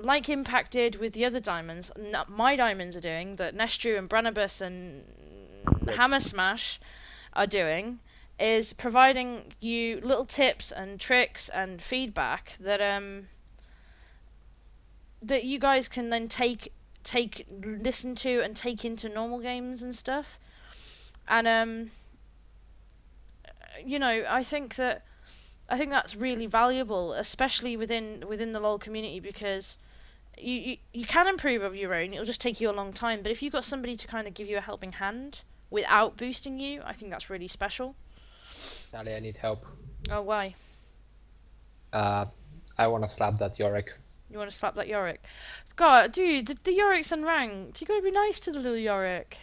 like Impacted with the other diamonds, my diamonds are doing, that Nestru and Branibus and Hammer Smash are doing, is providing you little tips and tricks and feedback that you guys can then listen to and take into normal games and stuff. And you know, I think that's really valuable, especially within the LoL community, because you can improve of your own. It'll just take you a long time, but if you've got somebody to kind of give you a helping hand without boosting you, I think that's really special. Sally, I need help. Oh, why? I want to slap that Yorick. You want to slap that Yorick? God, dude, the Yorick's unranked. You gotta be nice to the little Yorick.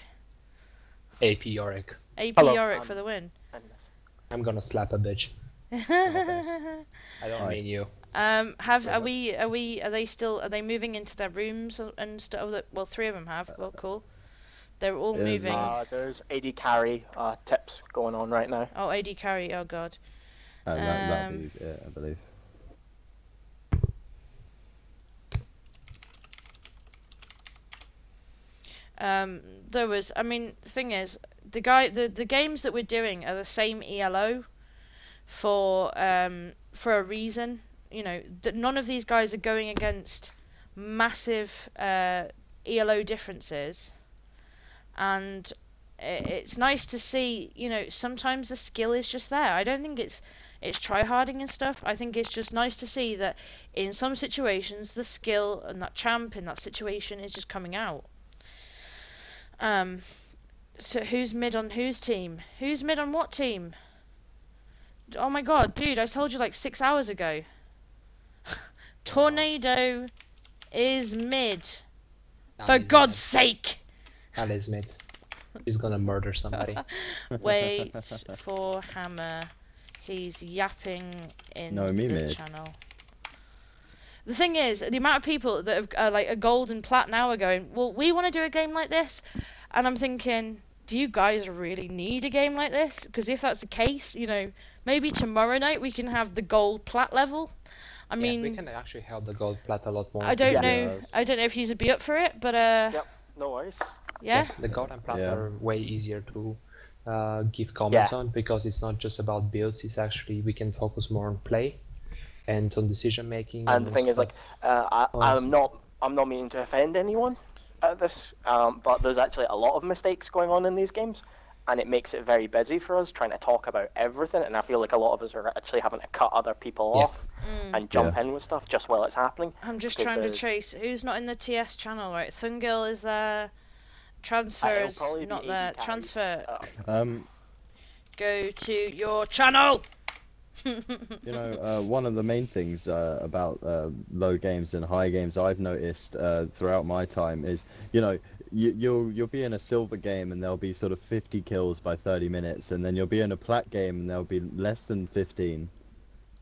AP Yorick. AP Hello, Yorick for the win. I'm gonna slap a bitch. I don't mean you. Are they moving into their rooms and stuff? Well, 3 of them have. Well, cool. They're all moving. There's AD carry tips going on right now. Oh, AD carry. Oh god. That'd be it, I believe. I mean, the thing is, the games that we're doing are the same ELO for a reason. You know, that none of these guys are going against massive ELO differences, and it's nice to see. You know, sometimes the skill is just there. I don't think it's tryharding and stuff. I think it's just nice to see that in some situations the skill and that champ in that situation is just coming out. So who's mid on whose team? Who's mid on what team? Oh my god, dude, I told you like 6 hours ago. Tornado is mid. For God's sake! That is mid. He's gonna murder somebody. Wait for Hammer. He's yapping in the channel. The thing is, the amount of people that have like a gold and plat now are going, well, we want to do a game like this, and I'm thinking, do you guys really need a game like this? Because if that's the case, you know, maybe tomorrow night we can have the gold plat level. I mean, we can actually help the gold plat a lot more. I don't know if you'd be up for it, but Yep, no worries. Yeah. The gold and plat are way easier to give comments on, because it's not just about builds. It's actually, we can focus more on play and on decision making. And the thing is, like, I'm not meaning to offend anyone at this, but there's actually a lot of mistakes going on in these games, and it makes it very busy for us trying to talk about everything. And I feel like a lot of us are actually having to cut other people off and jump in with stuff just while it's happening. I'm just trying to trace who's not in the TS channel, right? Thungil is there. Transfer is not there. Transfer. Go to your channel. You know, one of the main things about low games and high games I've noticed throughout my time is, you know, you'll be in a silver game and there'll be sort of 50 kills by 30 minutes, and then you'll be in a plat game and there'll be less than 15.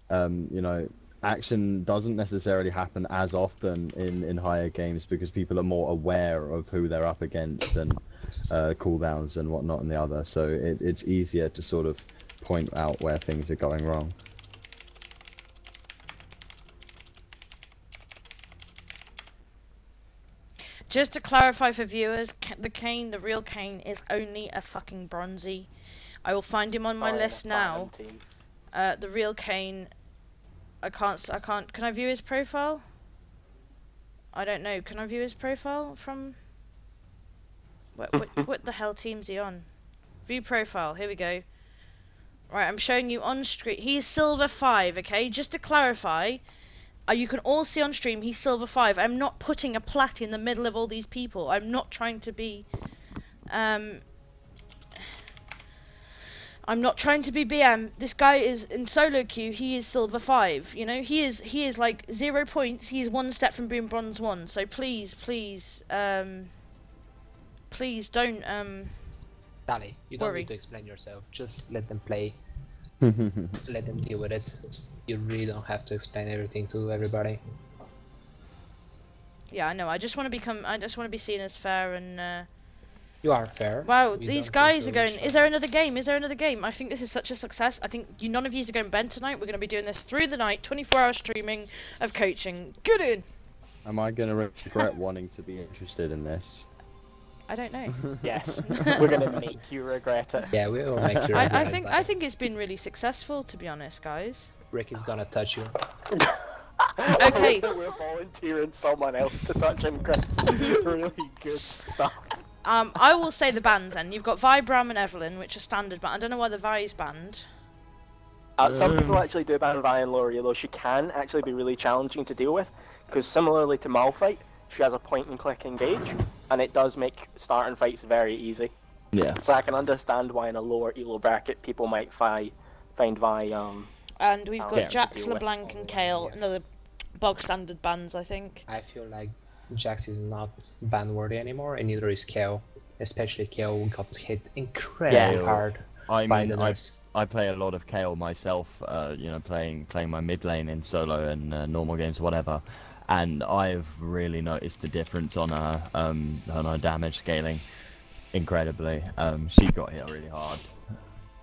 You know, action doesn't necessarily happen as often in higher games because people are more aware of who they're up against and cooldowns and whatnot and the other, so it's easier to sort of point out where things are going wrong. Just to clarify for viewers, the real Kane is only a fucking bronzy. I will find him on my list now. The real Kane, I can't, can I view his profile? I don't know, can I view his profile from... What the hell team's he on? View profile, here we go. Right, I'm showing you on screen. He's silver 5, okay? Just to clarify, you can all see on stream he's silver 5. I'm not putting a plat in the middle of all these people. I'm not trying to be... I'm not trying to be BM. This guy is in solo queue. He is silver 5. You know, he is like 0 points. He is 1 step from being bronze 1. So please, please don't Danny, you don't need to explain yourself. Just let them play. Let them deal with it. You really don't have to explain everything to everybody. Yeah, I know. I just want to be seen as fair and. You are fair. Wow, these guys are going. Is there another game? Is there another game? I think this is such a success. I think none of you are going Ben tonight. We're going to be doing this through the night, 24-hour streaming of coaching. Good in. Am I going to regret wanting to be interested in this? I don't know. Yes, we're gonna make you regret it. Yeah, we will make you regret it. I think it's been really successful, to be honest, guys. Rick is gonna touch you. Okay. We're volunteering someone else to touch him, Chris. Really good stuff. I will say the bands, and you've got Vi, Bram, and Evelyn, which are standard, but I don't know why the Vi's banned. Some people actually do ban Vi and Lori, although she can actually be really challenging to deal with, because similarly to Malphite, she has a point-and-click engage, and it does make starting fights very easy. Yeah. So I can understand why in a lower elo bracket people might find Vi. And we've got Yeah. Jax, LeBlanc, and Kale, another bog standard bans, I think. I feel like Jax is not ban-worthy anymore, and neither is Kale. Especially Kale got hit incredibly hard by the nerfs. I play a lot of Kale myself, you know, playing my mid lane in solo and normal games, whatever. And I've really noticed the difference on her damage scaling, incredibly. She got hit really hard.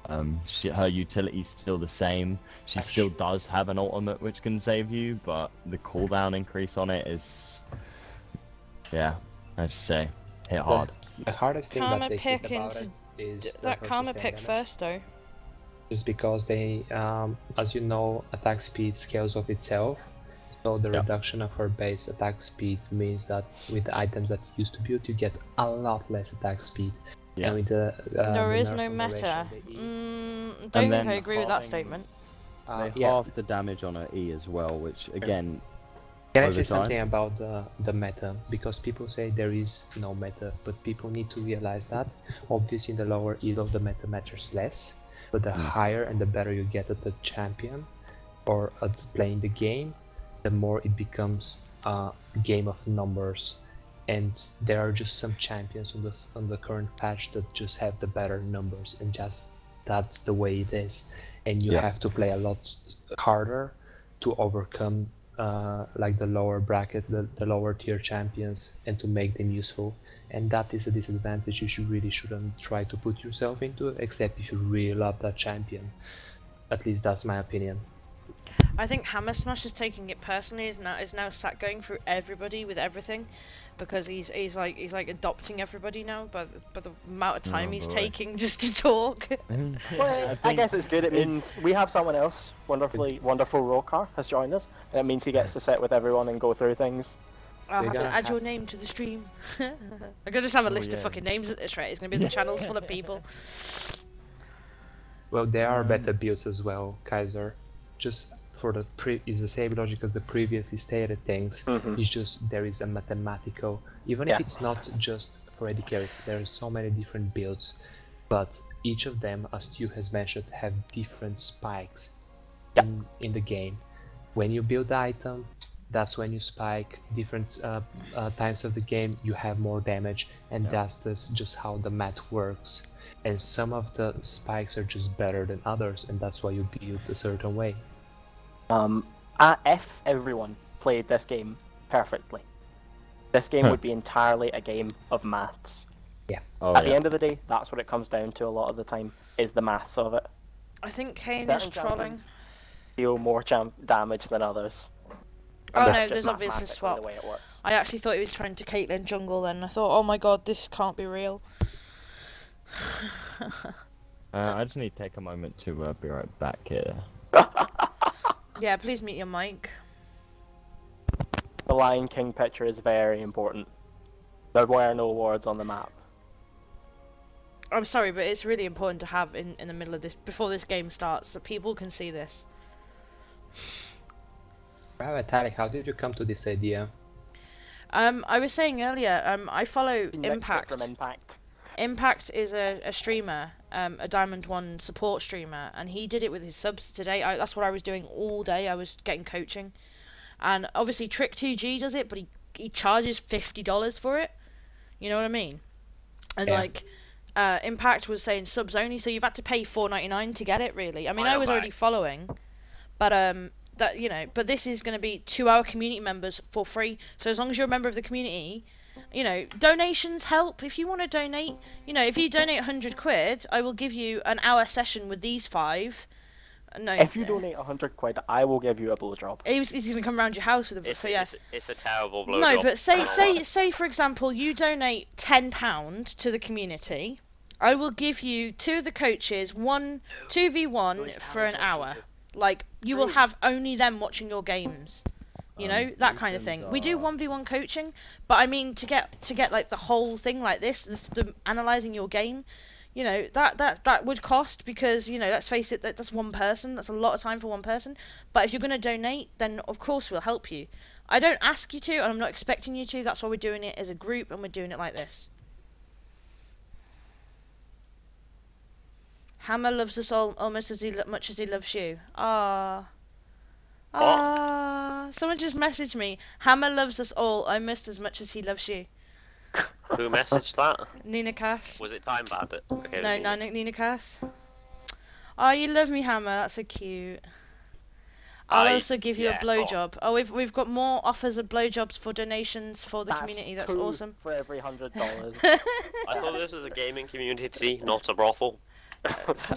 Her utility's still the same. She still does have an ultimate which can save you, but the cooldown increase on it is, yeah, I just say, hit hard. The hardest thing Karma that they hit pick about into it is that her Karma sustained pick damage. first, though. Just because they, as you know, attack speed scales of itself. So the reduction of her base attack speed means that with the items that you used to build, you get a lot less attack speed. Yeah. And with the There is nerf no on the meta. ratio, the E, Don't think then I agree with that halving- statement. They yeah. half the damage on her E as well, which again, Can I over say time. something about the meta? Because people say there is no meta, but people need to realize that. Obviously, in the lower elo, the meta matters less, but the higher and the better you get at the champion or at playing the game, the more it becomes a game of numbers. And there are just some champions on the current patch that just have the better numbers, and just that's the way it is. And you have to play a lot harder to overcome like the lower bracket, the lower tier champions, and to make them useful. And that is a disadvantage you really shouldn't try to put yourself into, except if you really love that champion. At least that's my opinion. I think Hammer Smash is taking it personally. Is now sat going through everybody with everything, because he's like adopting everybody now. But the amount of time he's taking just to talk. Well, I guess it's good. It means we have someone else, wonderful Rokar, has joined us, and it means he gets to sit with everyone and go through things. I'll They have to just add have- your name to the stream. I'm gonna just have a list of fucking names at this rate. It's gonna be the channels full of people. Well, there are better builds as well, Kaiser. Just for the is the same logic as the previously stated things. It's just there is a mathematical, even if it's not just for AD carries, there are so many different builds, but each of them, as Stu has mentioned, have different spikes in the game. When you build the item, that's when you spike. Different times of the game, you have more damage, and that's just how the math works. And some of the spikes are just better than others, and that's why you build a certain way. If everyone played this game perfectly, this game would be entirely a game of maths. Yeah. At the end of the day, that's what it comes down to a lot of the time, is the maths of it. I think Kane is Certain trolling. champions deal more damage than others. Oh And no, that's just there's obviously a mathematically swap. the way it works. I actually thought he was trying to Caitlyn jungle then. I thought, oh my god, this can't be real. I just need to take a moment to be right back here. Yeah, please mute your mic. The Lion King picture is very important. There were no wards on the map. I'm sorry, but it's really important to have in the middle of this, before this game starts, so people can see this. Wow, Vitalik, how did you come to this idea? I was saying earlier, I follow Nicked it Impact. from Impact. Impact is a streamer, a Diamond 1 support streamer, and he did it with his subs today. That's what I was doing all day. I was getting coaching. And obviously Trick2G does it, but he charges $50 for it. You know what I mean? And like, Impact was saying subs only, so you've had to pay $4.99 to get it, really. I mean, I was already following, but that, you know, but this is going to be 2-hour community members for free. So as long as you're a member of the community, you know, donations help. If you want to donate, you know, if you donate 100 quid, I will give you an hour session with these 5 No. If you donate 100 quid, I will give you a blowjob. He's gonna come around your house with a. It's, So yeah. it's a terrible blowjob. No, but say for example, you donate £10 to the community. I will give you 2 of the coaches 2v1 for an hour. Like you will have only them watching your games. You know, that kind of thing. We do 1v1 coaching, but I mean to get like the whole thing like this, the analyzing your game, you know, that would cost, because, you know, let's face it, that's one person. That's a lot of time for one person. But if you're going to donate, then of course we'll help you. I don't ask you to, and I'm not expecting you to. That's why we're doing it as a group, and we're doing it like this. Hammer loves us all almost as much as he loves you. Someone just messaged me. Hammer loves us all almost as much as he loves you. Who messaged that? Nina Cass. Was it Time Bandit? Okay, No, Nina Cass. Oh, you love me, Hammer. That's so cute. I'll also give you a blowjob. Oh, we've got more offers of blowjobs for donations for the community. That's awesome. For every $100. I thought this was a gaming community, not a brothel.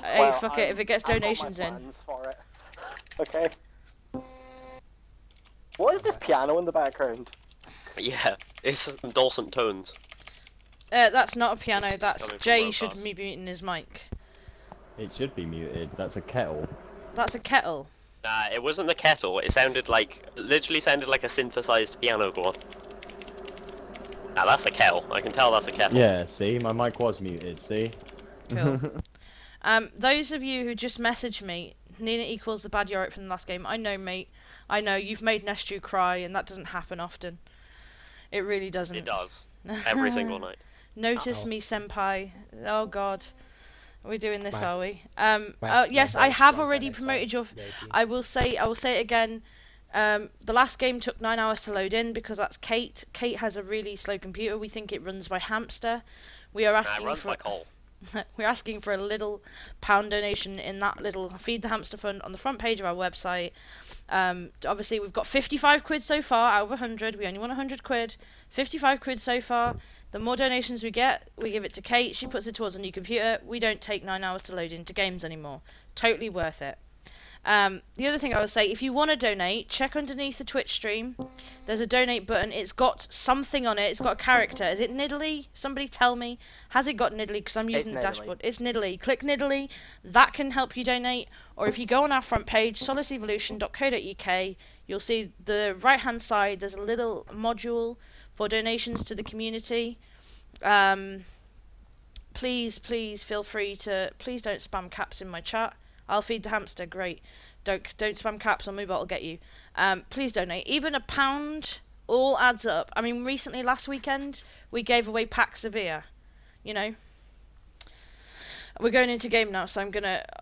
Hey, well, fuck it. If it gets donations in. For it. Okay. What is this piano in the background? Yeah, it's dulcet tones. That's not a piano. That's Jay should be muting his mic. It should be muted. That's a kettle. That's a kettle. Nah, it wasn't the kettle. It literally sounded like a synthesized piano chord. Nah, that's a kettle. I can tell that's a kettle. Yeah, see, my mic was muted. See. Cool. Those of you who just messaged me, Nina equals the bad Yorick from the last game. I know, mate. I know, you've made Nestru cry, and that doesn't happen often. It really doesn't. It does. Every single night. Notice me, senpai. Oh god. Are we doing this, are we? my yes, I voice have wrong already when I saw promoted your... the idea. I will say it again. The last game took 9 hours to load in, because that's Kate. Kate has a really slow computer. We think it runs by Hamster. We are asking runs for... by Cole. We're asking for a little £1 donation in that little Feed the Hamster Fund on the front page of our website. Obviously, we've got 55 quid so far out of 100. We only want 100 quid. 55 quid so far. The more donations we get, we give it to Kate. She puts it towards a new computer. We don't take 9 hours to load into games anymore. Totally worth it. The other thing I would say, if you want to donate, check underneath the Twitch stream. There's a donate button. It's got something on it. It's got a character. Is it Nidalee? Somebody tell me. Has it got Nidalee? Because I'm using the dashboard. It's Nidalee. Click Nidalee. That can help you donate. Or if you go on our front page, solaceevolution.co.uk, you'll see the right-hand side. There's a little module for donations to the community. Please feel free to... Please don't spam caps in my chat. I'll feed the hamster. Great. Don't spam caps on Moobot will get you. Please donate. Even £1 all adds up. I mean, recently, last weekend, we gave away packs of beer. You know. We're going into game now, so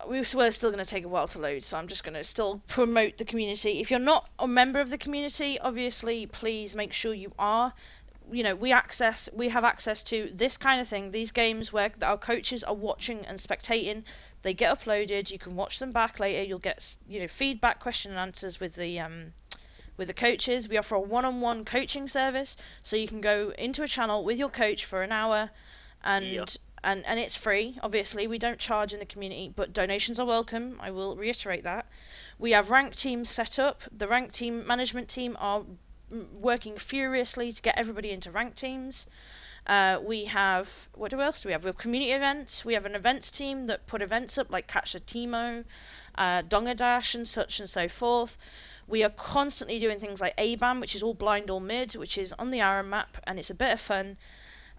we're still gonna take a while to load. So I'm just gonna still promote the community. If you're not a member of the community, obviously, please make sure you are. You know, we have access to this kind of thing, these games where our coaches are watching and spectating. They get uploaded. You can watch them back later. You'll get, you know, feedback, question and answers with the coaches. We offer a one-on-one coaching service, so you can go into a channel with your coach for an hour, and it's free. Obviously, we don't charge in the community, but donations are welcome. I will reiterate that. We have ranked teams set up. The ranked team management team are working furiously to get everybody into ranked teams. We have, what else do we have? We have community events. We have an events team that put events up like Catch the Teemo, Donga Dash and such and so forth. We are constantly doing things like ABAM, which is all blind all mid, which is on the Aram map, and it's a bit of fun.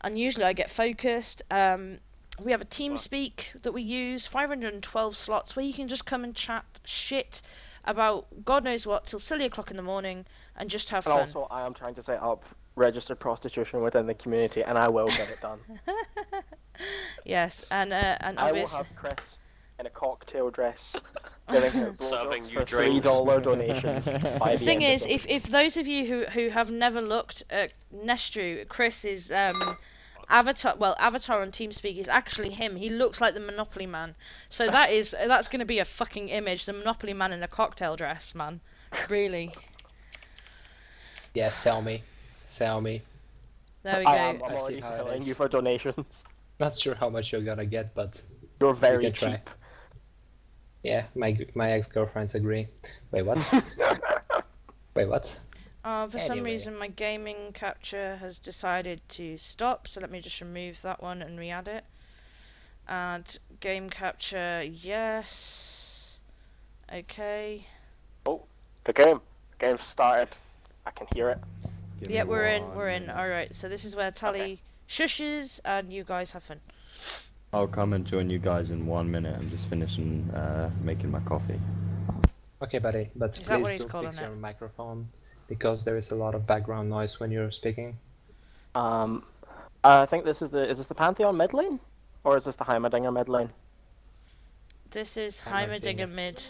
And usually I get focused. We have a TeamSpeak that we use, 512 slots, where you can just come and chat shit about God knows what till silly o'clock in the morning and just have fun. And also, I am trying to set up registered prostitution within the community, and I will get it done. Yes, and obviously... I will have Chris in a cocktail dress giving her Serving blowjobs you for drinks. $3 donations. By The thing is, end of if those of you who have never looked at Nestru, Chris is avatar on TeamSpeak is actually him. He looks like the Monopoly Man. So that's going to be a fucking image, the Monopoly Man in a cocktail dress, man. Really. Yeah, sell me. There we go. I'm I see already how it selling is. you for donations. Not sure how much you're gonna get, but You're very can try. cheap. Yeah, my ex-girlfriends agree. Wait, what? Wait, what? For some Anyway. reason, my gaming capture has decided to stop, so let me just remove that one and re-add it. Add game capture, yes. Okay. Oh, the game's started. I can hear it. Give Yeah, me we're in. 1 We're in. minute. Alright, so this is where Tally Okay. shushes and you guys have fun. I'll come and join you guys in 1 minute. I'm just finishing making my coffee. Okay, buddy, but Is that what please he's do calling fix it? your microphone because there is a lot of background noise when you're speaking. I think is this the Pantheon mid lane? Or is this the Heimerdinger mid lane? This is Heimerdinger. Heimerdinger mid.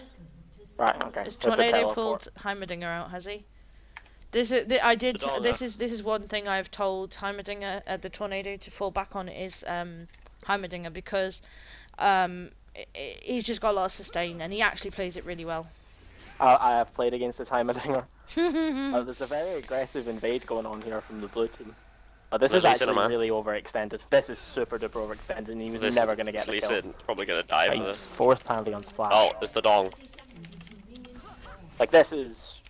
Right, okay. Has With the Tornado teleport. pulled Heimerdinger out, has he? This is I did. Madonna. This is one thing I've told Heimerdinger, the Tornado, to fall back on is Heimerdinger because he's just got a lot of sustain and he actually plays it really well. I have played against this Heimerdinger. There's a very aggressive invade going on here from the blue team. This is Lee actually Sinema. really overextended. This is super duper overextended and he was never going to get the Lee kill. Sin probably gonna die Like, for he's this. fourth Pantheon's flash. Oh, it's the dong. Like, this is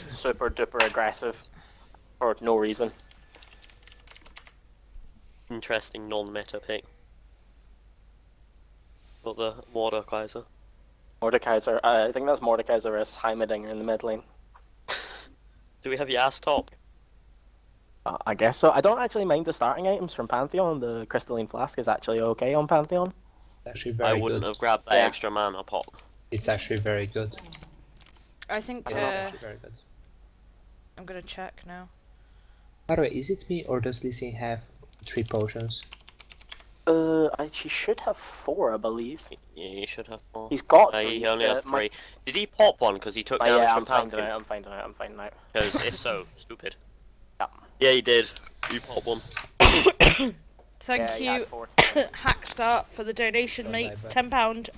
super duper aggressive for no reason. Interesting non-meta pick. But the Mordekaiser. Mordekaiser, I think that's Mordekaiser versus Heimerdinger in the mid lane. Do we have Yas top? I guess so. I don't actually mind the starting items from Pantheon. The Crystalline Flask is actually okay on Pantheon. It's actually I very wouldn't good. have grabbed that Yeah. extra mana pot. It's actually very good. I think It's actually very good. I'm gonna check now. By the way, is it me or does Lee Sin have 3 potions? She should have 4, I believe. Yeah, you should have more. He's got 3. He only has my- 3. Did he pop one because he took damage yeah, from I'm finding Pumpkin? out. I'm finding out. Because if so, stupid. Yeah. Yeah, he did. You pop one. Thank Yeah, he you, had 4. Hackstart, for the donation, Don't mate. die, bro. £10.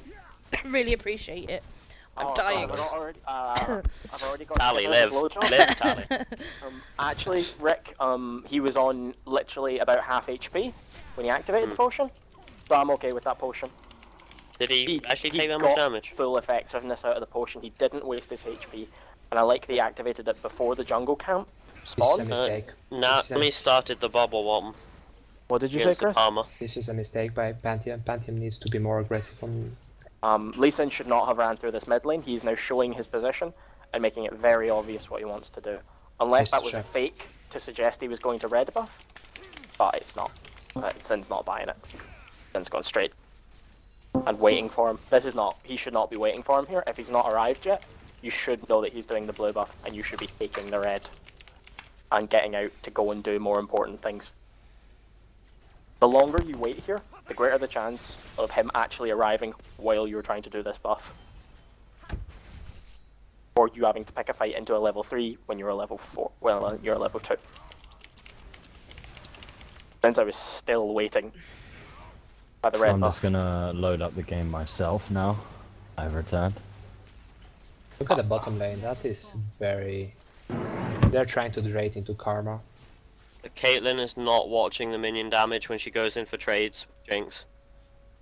Really appreciate it. I'm dying. I've already got Tally, to give live. him a blowjob. Live, Tally. Actually, Rick, he was on literally about half HP when he activated the potion, so I'm okay with that potion. Did he actually take that got much damage? full effectiveness out of the potion. He didn't waste his HP, and I like that he activated it before the jungle camp This is a spawned. mistake. Nah, This is a- me started the bubble one What did you say, against the Chris? Palmer. This is a mistake by Pantheon. Pantheon needs to be more aggressive on... Lee Sin should not have ran through this mid lane. He's now showing his position and making it very obvious what he wants to do. Unless Yes, that was sure. a fake to suggest he was going to red buff, but it's not. Sin's not buying it. Sin's gone straight and waiting for him. This is not. He should not be waiting for him here. If he's not arrived yet, you should know that he's doing the blue buff, and you should be taking the red and getting out to go and do more important things. The longer you wait here, the greater the chance of him actually arriving while you're trying to do this buff. Or you having to pick a fight into a level 3 when you're a level 4. Well, you're a level 2. Since I was still waiting by the So red I'm buff. just gonna load up the game myself now. I've returned. Look at the bottom lane, that is very... They're trying to trade into Karma. Caitlyn is not watching the minion damage when she goes in for trades, Jinx.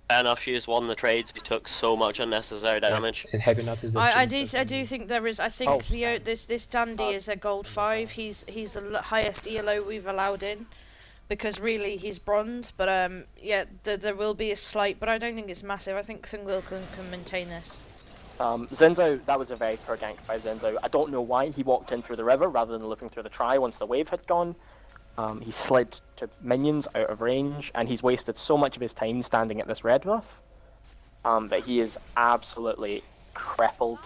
Fair enough, she has won the trades, she took so much unnecessary damage. And have you noticed that I Jinx do doesn't- think there is. I think Oh. this Dandy is a gold 5. He's the highest ELO we've allowed in, because really he's bronze. But yeah, there will be a slight, but I don't think it's massive. I think Thungil can maintain this. Zinzou, that was a very poor gank by Zinzou. I don't know why he walked in through the river rather than looking through the try once the wave had gone. He slid to minions out of range, and he's wasted so much of his time standing at this red buff that he is absolutely crippled.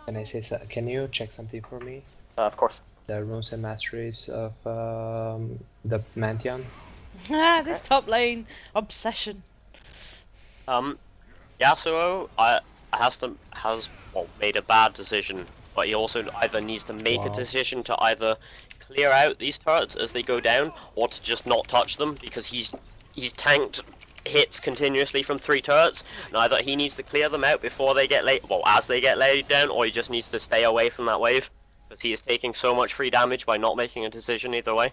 Can I say so? Can you check something for me? Of course. The runes and masteries of the Pantheon? This top lane obsession. Yasuo has made a bad decision, but he also either needs to make a decision to either clear out these turrets as they go down, or to just not touch them, because he's tanked hits continuously from 3 turrets. And either he needs to clear them out before they get as they get laid down, or he just needs to stay away from that wave, because he is taking so much free damage by not making a decision either way.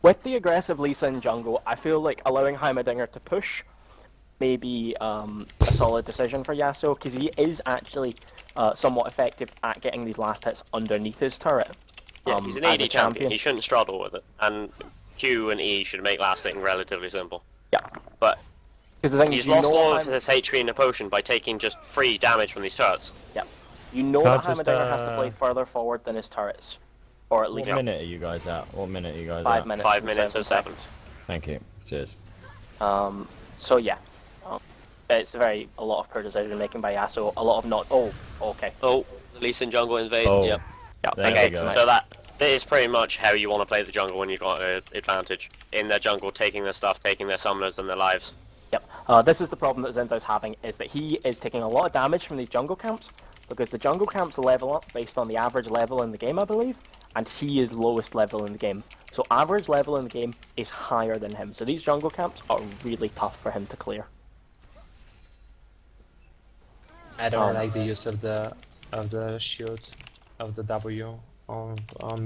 With the aggressive Lee Sin jungle, I feel like allowing Heimerdinger to push may be a solid decision for Yasuo, because he is actually somewhat effective at getting these last hits underneath his turret. Yeah, he's an as AD a champion. He shouldn't struggle with it, and Q and E should make last hitting relatively simple. Yeah, but because the thing he's is, lost all of his HP in the potion by taking just free damage from these turrets. Yeah, you know that Heimerdinger has to play further forward than his turrets, or at least. What minute are you guys at? What minute are you guys 5 at? minutes. 5 minutes and 7. Thank you. Cheers. So yeah, it's a lot of poor decision making by Yasuo. A lot of not. Oh, okay. Oh, Lee Sin jungle invade. Oh. Yep. There Okay, we go. so that is pretty much how you want to play the jungle when you've got an advantage in their jungle, taking their stuff, taking their summoners and their lives. Yep. This is the problem that Zinzou's having, is that he is taking a lot of damage from these jungle camps, because the jungle camps level up based on the average level in the game, I believe, and he is lowest level in the game. So average level in the game is higher than him. So these jungle camps are really tough for him to clear. I don't like the use of the shield of the W on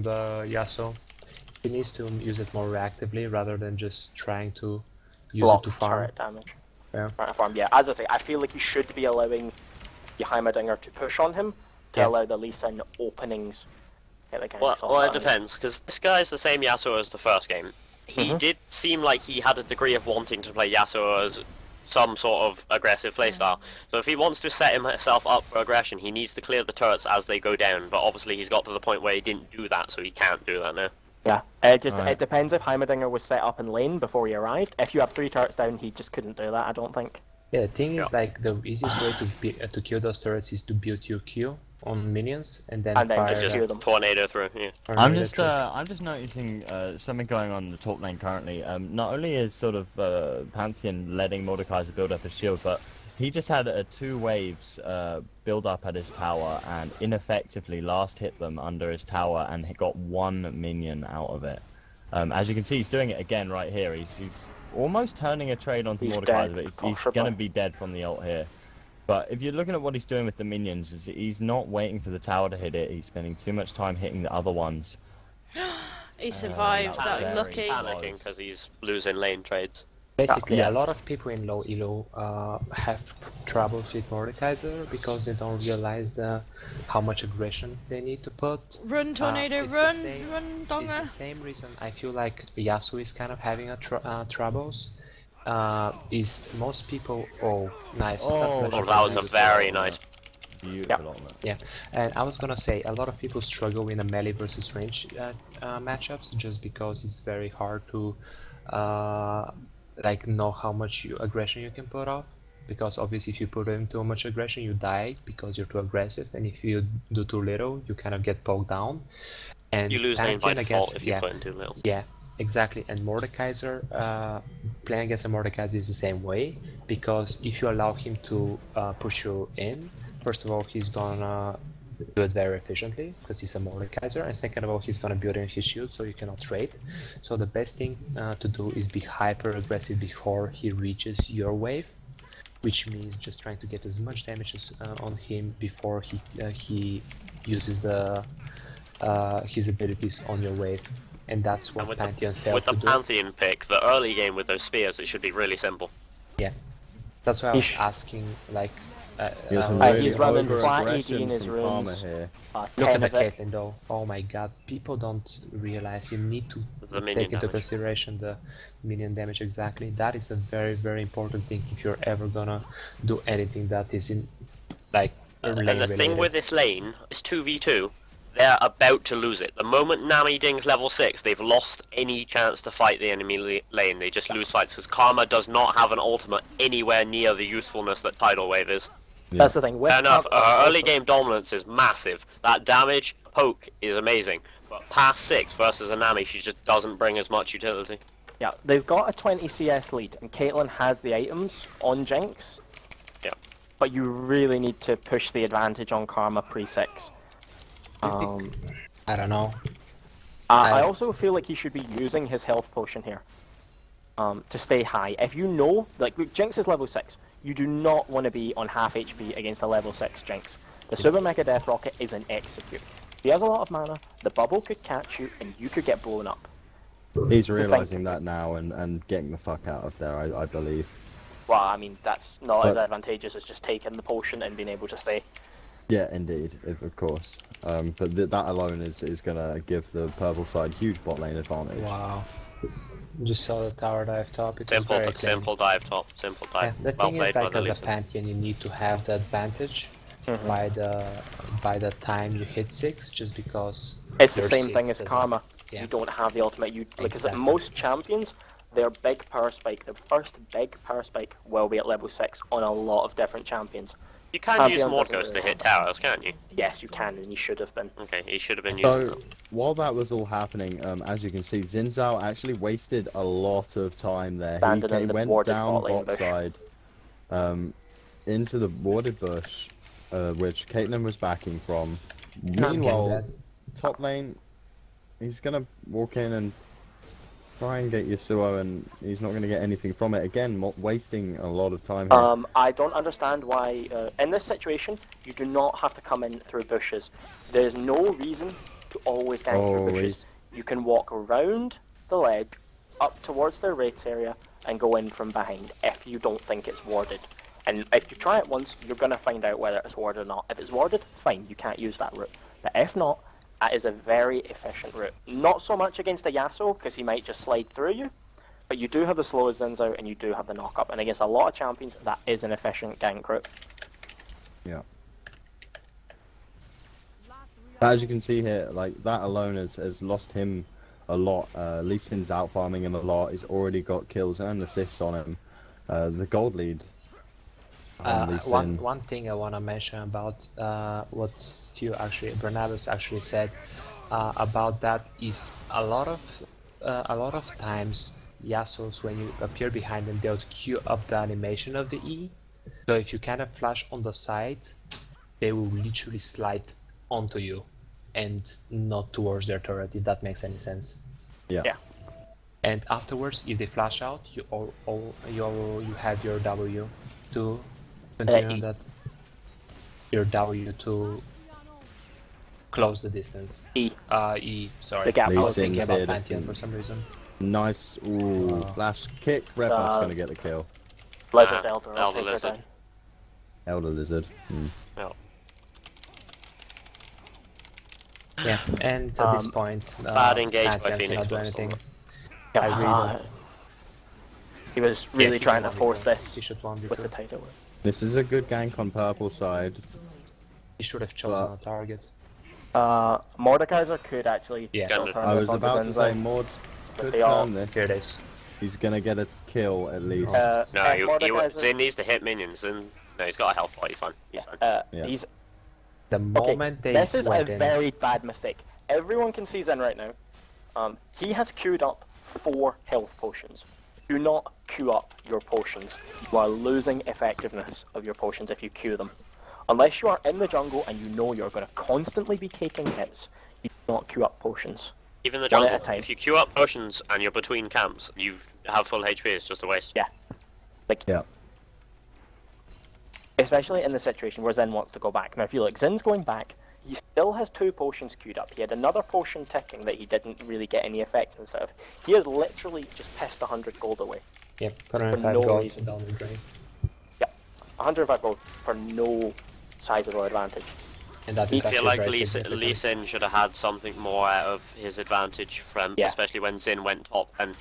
the Yasuo. He needs to use it more reactively rather than just trying to use Block it to farm. turret damage. Yeah. Trying to farm. Yeah, as I say, I feel like he should be allowing the Heimerdinger to push on him to allow the Lee Sin openings. Well, it depends, because this guy's the same Yasuo as the first game. He did seem like he had a degree of wanting to play Yasuo as some sort of aggressive playstyle. So if he wants to set himself up for aggression, he needs to clear the turrets as they go down. But obviously he's got to the point where he didn't do that, so he can't do that now. Yeah, it depends if Heimerdinger was set up in lane before he arrived. If you have 3 turrets down, he just couldn't do that, I don't think. Yeah, the thing is, like, the easiest way to kill those turrets is to build your Q on minions and then fire just kill them. Tornado through. Yeah. I'm just noticing something going on in the top lane currently. Not only is sort of Pantheon letting Mordekaiser build up his shield, but he just had 2 waves build up at his tower and ineffectively last hit them under his tower and he got 1 minion out of it. As you can see, he's doing it again right here. He's almost turning a trade onto Mordekaiser, but he's going to be dead from the ult here. But if you're looking at what he's doing with the minions, he's not waiting for the tower to hit it, he's spending too much time hitting the other ones. He survived, that lucky. Panicking because he's losing lane trades. Basically, a lot of people in low elo have troubles with Mordekaiser because they don't realize how much aggression they need to put. Run, Tornado, run, Donga! It's the same reason I feel like Yasuo is kind of having troubles. Is most people... Oh, nice. Oh, that was a very nice... Beautiful. Yeah, and I was gonna say, a lot of people struggle in a melee versus range matchups just because it's very hard to like know how much aggression you can put off, because obviously if you put in too much aggression you die because you're too aggressive, and if you do too little you kind of get poked down and you lose lane by default if you put in too little. Yeah, exactly. And Mordekaiser, playing against a Mordekaiser is the same way, because if you allow him to push you in, first of all he's gonna do it very efficiently because he's a Mordekaiser, and second of all he's gonna build in his shield so you cannot trade. So the best thing to do is be hyper aggressive before he reaches your wave, which means just trying to get as much damage as, on him before he uses the his abilities on your wave. And that's what Pantheon failed to do. With the Pantheon pick, the early game with those spears, it should be really simple. Yeah, that's why I was asking, like, he's running flat AD in his runes. Look at the Caitlyn though. Oh my god, people don't realize you need to take into consideration the minion damage. Exactly, that is a very, very important thing if you're ever gonna do anything that is in, like, and the thing with this lane is 2v2. They're about to lose it. The moment Nami dings level 6, they've lost any chance to fight the enemy lane. They just lose fights because Karma does not have an ultimate anywhere near the usefulness that Tidal Wave is. Yeah. That's the thing. Fair enough, early game dominance is massive. That damage poke is amazing. But past 6 versus a Nami, she just doesn't bring as much utility. Yeah, they've got a 20 CS lead, and Caitlyn has the items on Jinx. Yeah. But you really need to push the advantage on Karma pre-6. I don't know. I also feel like he should be using his health potion here to stay high. If you know, like, Jinx is level 6, you do not want to be on half HP against a level 6 Jinx. The Super Mega Death Rocket is an execute. If he has a lot of mana, the bubble could catch you and you could get blown up. He's realizing that now and getting the fuck out of there, I believe. Well, I mean, that's not as advantageous as just taking the potion and being able to stay. Yeah, indeed, of course. But that alone is gonna give the purple side huge bot lane advantage. Wow. Just saw the tower dive top. It was very clean. Simple dive top. Simple dive. Yeah, the Well thing is, played like, by the as a Lee Sin. Pantheon, you need to have the advantage by the time you hit 6, just because It's the your same 6 thing as doesn't- Karma. Yeah. You don't have the ultimate. Because Exactly. most champions, their big power spike, their first big power spike, will be at level 6 on a lot of different champions. You can use Pantheon Mord doesn't Ghost to really hit have towers, can't you? Yes, you can, and you should have been. Okay, he should have been using So, that. while that was all happening, as you can see, Xin Zhao actually wasted a lot of time there. Standing in He the went warded down bot lane bot bush. side, into the warded bush, which Caitlyn was backing from. I'm getting Meanwhile, that. top lane, he's gonna walk in and try and get Yasuo, and he's not gonna get anything from it. Again, wasting a lot of time here. I don't understand why, in this situation, you do not have to come in through bushes. There's no reason to always gank through bushes. Always. You can walk around the ledge, up towards their rates area, and go in from behind if you don't think it's warded. And if you try it once, you're going to find out whether it's warded or not. If it's warded, fine, you can't use that route. But if not, that is a very efficient route. Not so much against the Yasuo, because he might just slide through you, but you do have the slow Zins out, and you do have the knock-up. And against a lot of champions, that is an efficient gank route. Yeah. As you can see here, like, that alone has lost him a lot. Lee Sin's out farming him a lot. He's already got kills and assists on him. The gold lead on Lee Sin. One thing I want to mention about what Bernardus actually said about that is a lot of times Yasuo's, when you appear behind them, they'll queue up the animation of the E. So if you kind of flash on the side, they will literally slide onto you and not towards their turret, if that makes any sense. Yeah. And afterwards, if they flash out, you have your W to continue on E. that. Your W to close the distance. E. E. Sorry. The gap. I was Lee thinking Sin's about here to Pantheon can- for some reason. Nice, ooh, flash kick. Redbuff's gonna get the kill. Lizard Elder will Elder take her Lizard. down. Elder Lizard. No. Yeah, and at this point, Bad engage by Pantheon Phoenix cannot do was anything. also- I really don't. He was Yeah, really he trying to should force 1v2. this He should 1v2. with the title. This is a good gank on purple side. He should have chosen a target. Mordekaiser could actually Yeah. still Gundam. turn I this was on about to Zinzao. say Mord But could they all- turn this. Here it is. He's gonna get a kill at least. No, if Mordekaiser- Zin needs to hit minions, and no, he's got a health bot. He's fine. He's fine. Yeah. He's The okay. moment they This is a went in, very bad mistake. Everyone can see Zen right now. He has queued up 4 health potions. Do not queue up your potions. You are losing effectiveness of your potions if you queue them. Unless you are in the jungle and you know you're going to constantly be taking hits, you do not queue up potions. Even the One at a jungle. time. If you queue up potions and you're between camps, you have full HP. It's just a waste. Yeah. Yeah. Especially in the situation where Zen wants to go back. Now, if you look, Zen's going back. He still has 2 potions queued up. He had another potion ticking that he didn't really get any effectiveness out of. He has literally just pissed 100 gold away. yep, 105 no gold reason. down the drain. 105 gold for no sizable advantage. And that I is I feel actually like very Lee significant. Sin should have had something more out of his advantage from, Yeah. especially when Zin went top, and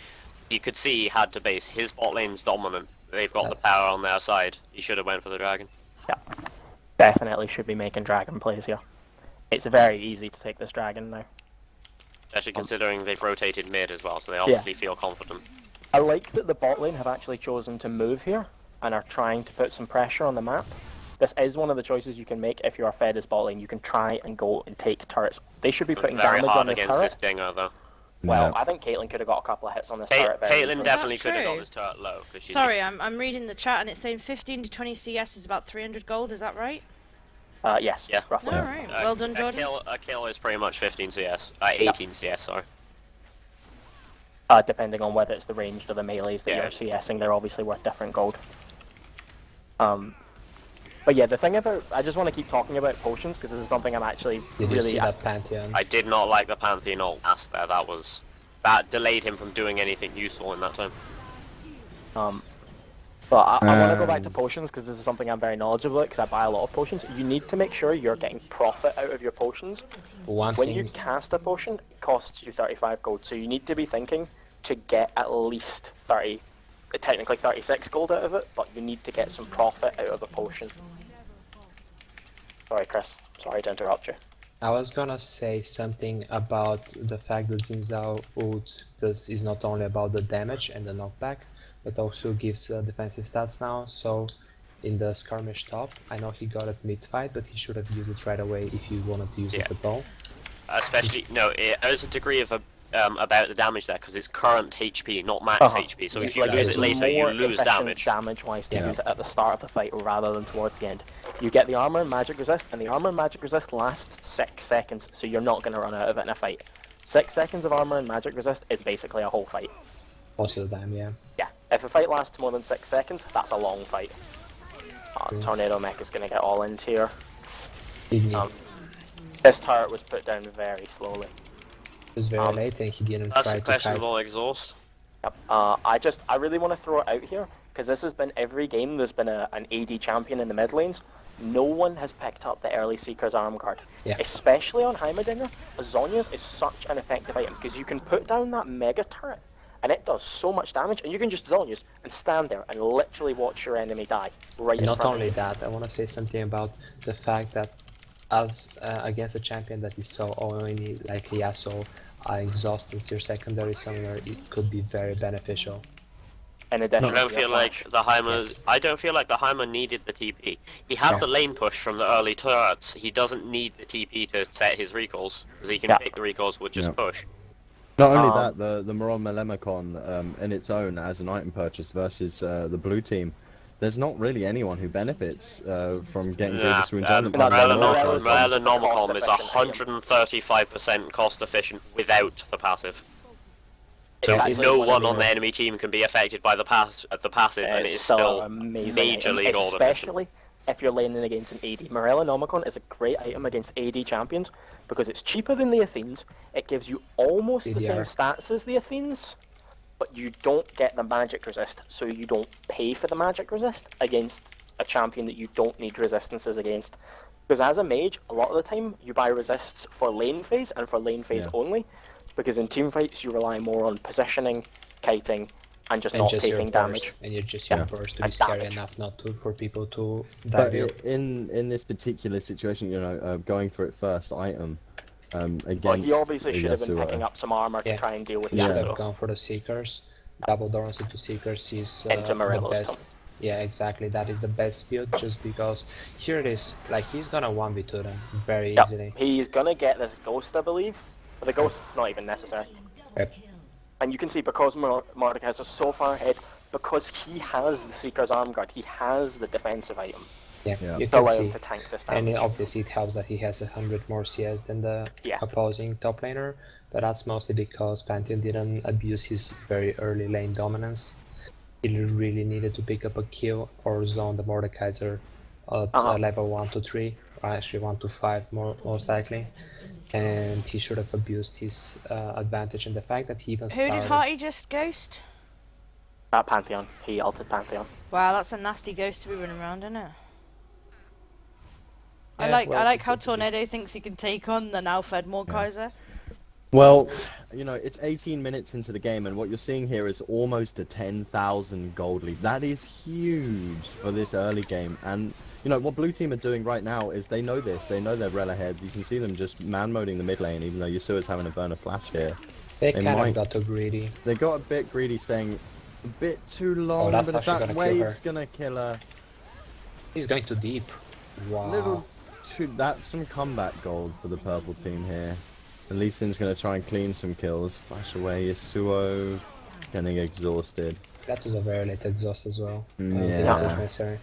you could see he had to base. His bot lane's dominant. They've got Yeah. the power on their side. He should have went for the dragon. Yeah. Definitely should be making dragon plays here. It's very easy to take this dragon now. Especially considering they've rotated mid as well, so they obviously feel confident. I like that the bot lane have actually chosen to move here and are trying to put some pressure on the map. This is one of the choices you can make if you are fed as bot lane. You can try and go and take turrets. They should be putting Very damage hard on this against turret. this dinger, though. Well, No. I think Caitlyn could have got a couple of hits on this turret. very Caitlyn easily. definitely Is that could have got true? this turret low. 'Cause she's Sorry, I'm reading the chat and it's saying 15 to 20 CS is about 300 gold. Is that right? Yes, Yeah. roughly. All right. Well done, Jordan. A kill is pretty much 15 CS. 18 CS, sorry. Depending on whether it's the ranged or the melees that Yeah. you're CSing, they're obviously worth different gold. But yeah, the thing about, I just want to keep talking about potions because this is something I'm actually Did you really see that Pantheon? I did not like the Pantheon ult pass there. That delayed him from doing anything useful in that time. But I want to go back to potions because this is something I'm very knowledgeable about because I buy a lot of potions. You need to make sure you're getting profit out of your potions. When you cast a potion, it costs you 35 gold, so you need to be thinking to get at least 30, technically 36 gold out of it, but you need to get some profit out of a potion. Sorry, Chris. Sorry to interrupt you. I was gonna say something about the fact that Xin Zhao ult is not only about the damage and the knockback, but also gives defensive stats now. So in the skirmish top, I know he got it mid-fight, but he should have used it right away if he wanted to use it at all. Especially, there's a degree of about the damage there, because it's current HP, not max HP, so if you use it later, you lose damage. Damage-wise to use it at the start of the fight rather than towards the end. You get the armor and magic resist, and the armor and magic resist lasts 6 seconds, so you're not going to run out of it in a fight. 6 seconds of armor and magic resist is basically a whole fight. Most of the time, yeah. Yeah, if a fight lasts more than 6 seconds, that's a long fight. Tornado Mech is going to get all into here. This turret was put down very slowly. It was very late and he didn't try to That's a questionable exhaust. Yep. I really want to throw it out here, because this has been every game there's been an AD champion in the mid lanes. No one has picked up the early Seeker's Arm Guard. Yeah. Especially on Heimerdinger, Zhonya's is such an effective item, because you can put down that mega turret, and it does so much damage, and you can just Zhonya's and stand there and literally watch your enemy die right in front of you. Not only that, I want to say something about the fact that as against a champion that is so only like Yasuo, exhaust as your secondary summoner, it could be very beneficial. In addition, I don't feel like the Heimer needed the TP. He had the lane push from the early turrets. He doesn't need the TP to set his recalls, because he can pick the recalls with just push. Not only that, the Moron Melemicon in its own as an item purchase versus the blue team, there's not really anyone who benefits from getting Grievous Wounds on the Morellonomicon is 135% cost efficient without the passive. So no one on the enemy team can be affected by the passive, and it is still majorly gold efficient. Especially if you're laning against an AD. Morellonomicon is a great item against AD champions because it's cheaper than the Athenes, it gives you almost the same stats as the Athenes, but you don't get the magic resist, so you don't pay for the magic resist against a champion that you don't need resistances against. Because as a mage, a lot of the time you buy resists for lane phase and for lane phase only, because in team fights you rely more on positioning, kiting, and just not taking damage. And you're just your burst to be scary enough not to for people to dive you. In this particular situation, you know, going for it first item, against well, he obviously should have been picking up some armor to try and deal with Yasuo. Yasuo. Gone for the Seekers. Double Dorans into Seekers is into the best. Yeah, exactly. That is the best build, just because here it is. Like, he's gonna 1v2 them very easily. He's gonna get this ghost, I believe. But the ghost's not even necessary. Yep. And you can see because Mordekaiser is so far ahead, because he has the Seeker's Arm Guard, he has the defensive item. Yeah, you can see. To tank this down. And obviously it helps that he has 100 more CS than the opposing top laner, but that's mostly because Pantheon didn't abuse his very early lane dominance. He really needed to pick up a kill or zone the Mordekaiser at level 1 to 3, or actually 1 to 5 most likely. And he should have abused his advantage, and the fact that he even started... Who did Hearty just ghost? Pantheon. He ulted Pantheon. Wow, that's a nasty ghost to be running around, isn't it? Yeah, I like how Tornado thinks he can take on the now fed Mordekaiser. Well, you know, it's 18 minutes into the game, and what you're seeing here is almost a 10,000 gold lead. That is huge for this early game, and you know what Blue Team are doing right now is they know this. They know they're well ahead. You can see them just man-moding the mid lane, even though Yasuo's having a burner flash here. They kind of got too greedy. They got a bit greedy, staying a bit too long, but if that wave's gonna kill her... He's going too deep. Wow. That's some comeback gold for the purple team here. And Lee Sin's gonna try and clean some kills. Flash away, Yasuo getting exhausted. That was a very late exhaust as well. Yeah. That was necessary.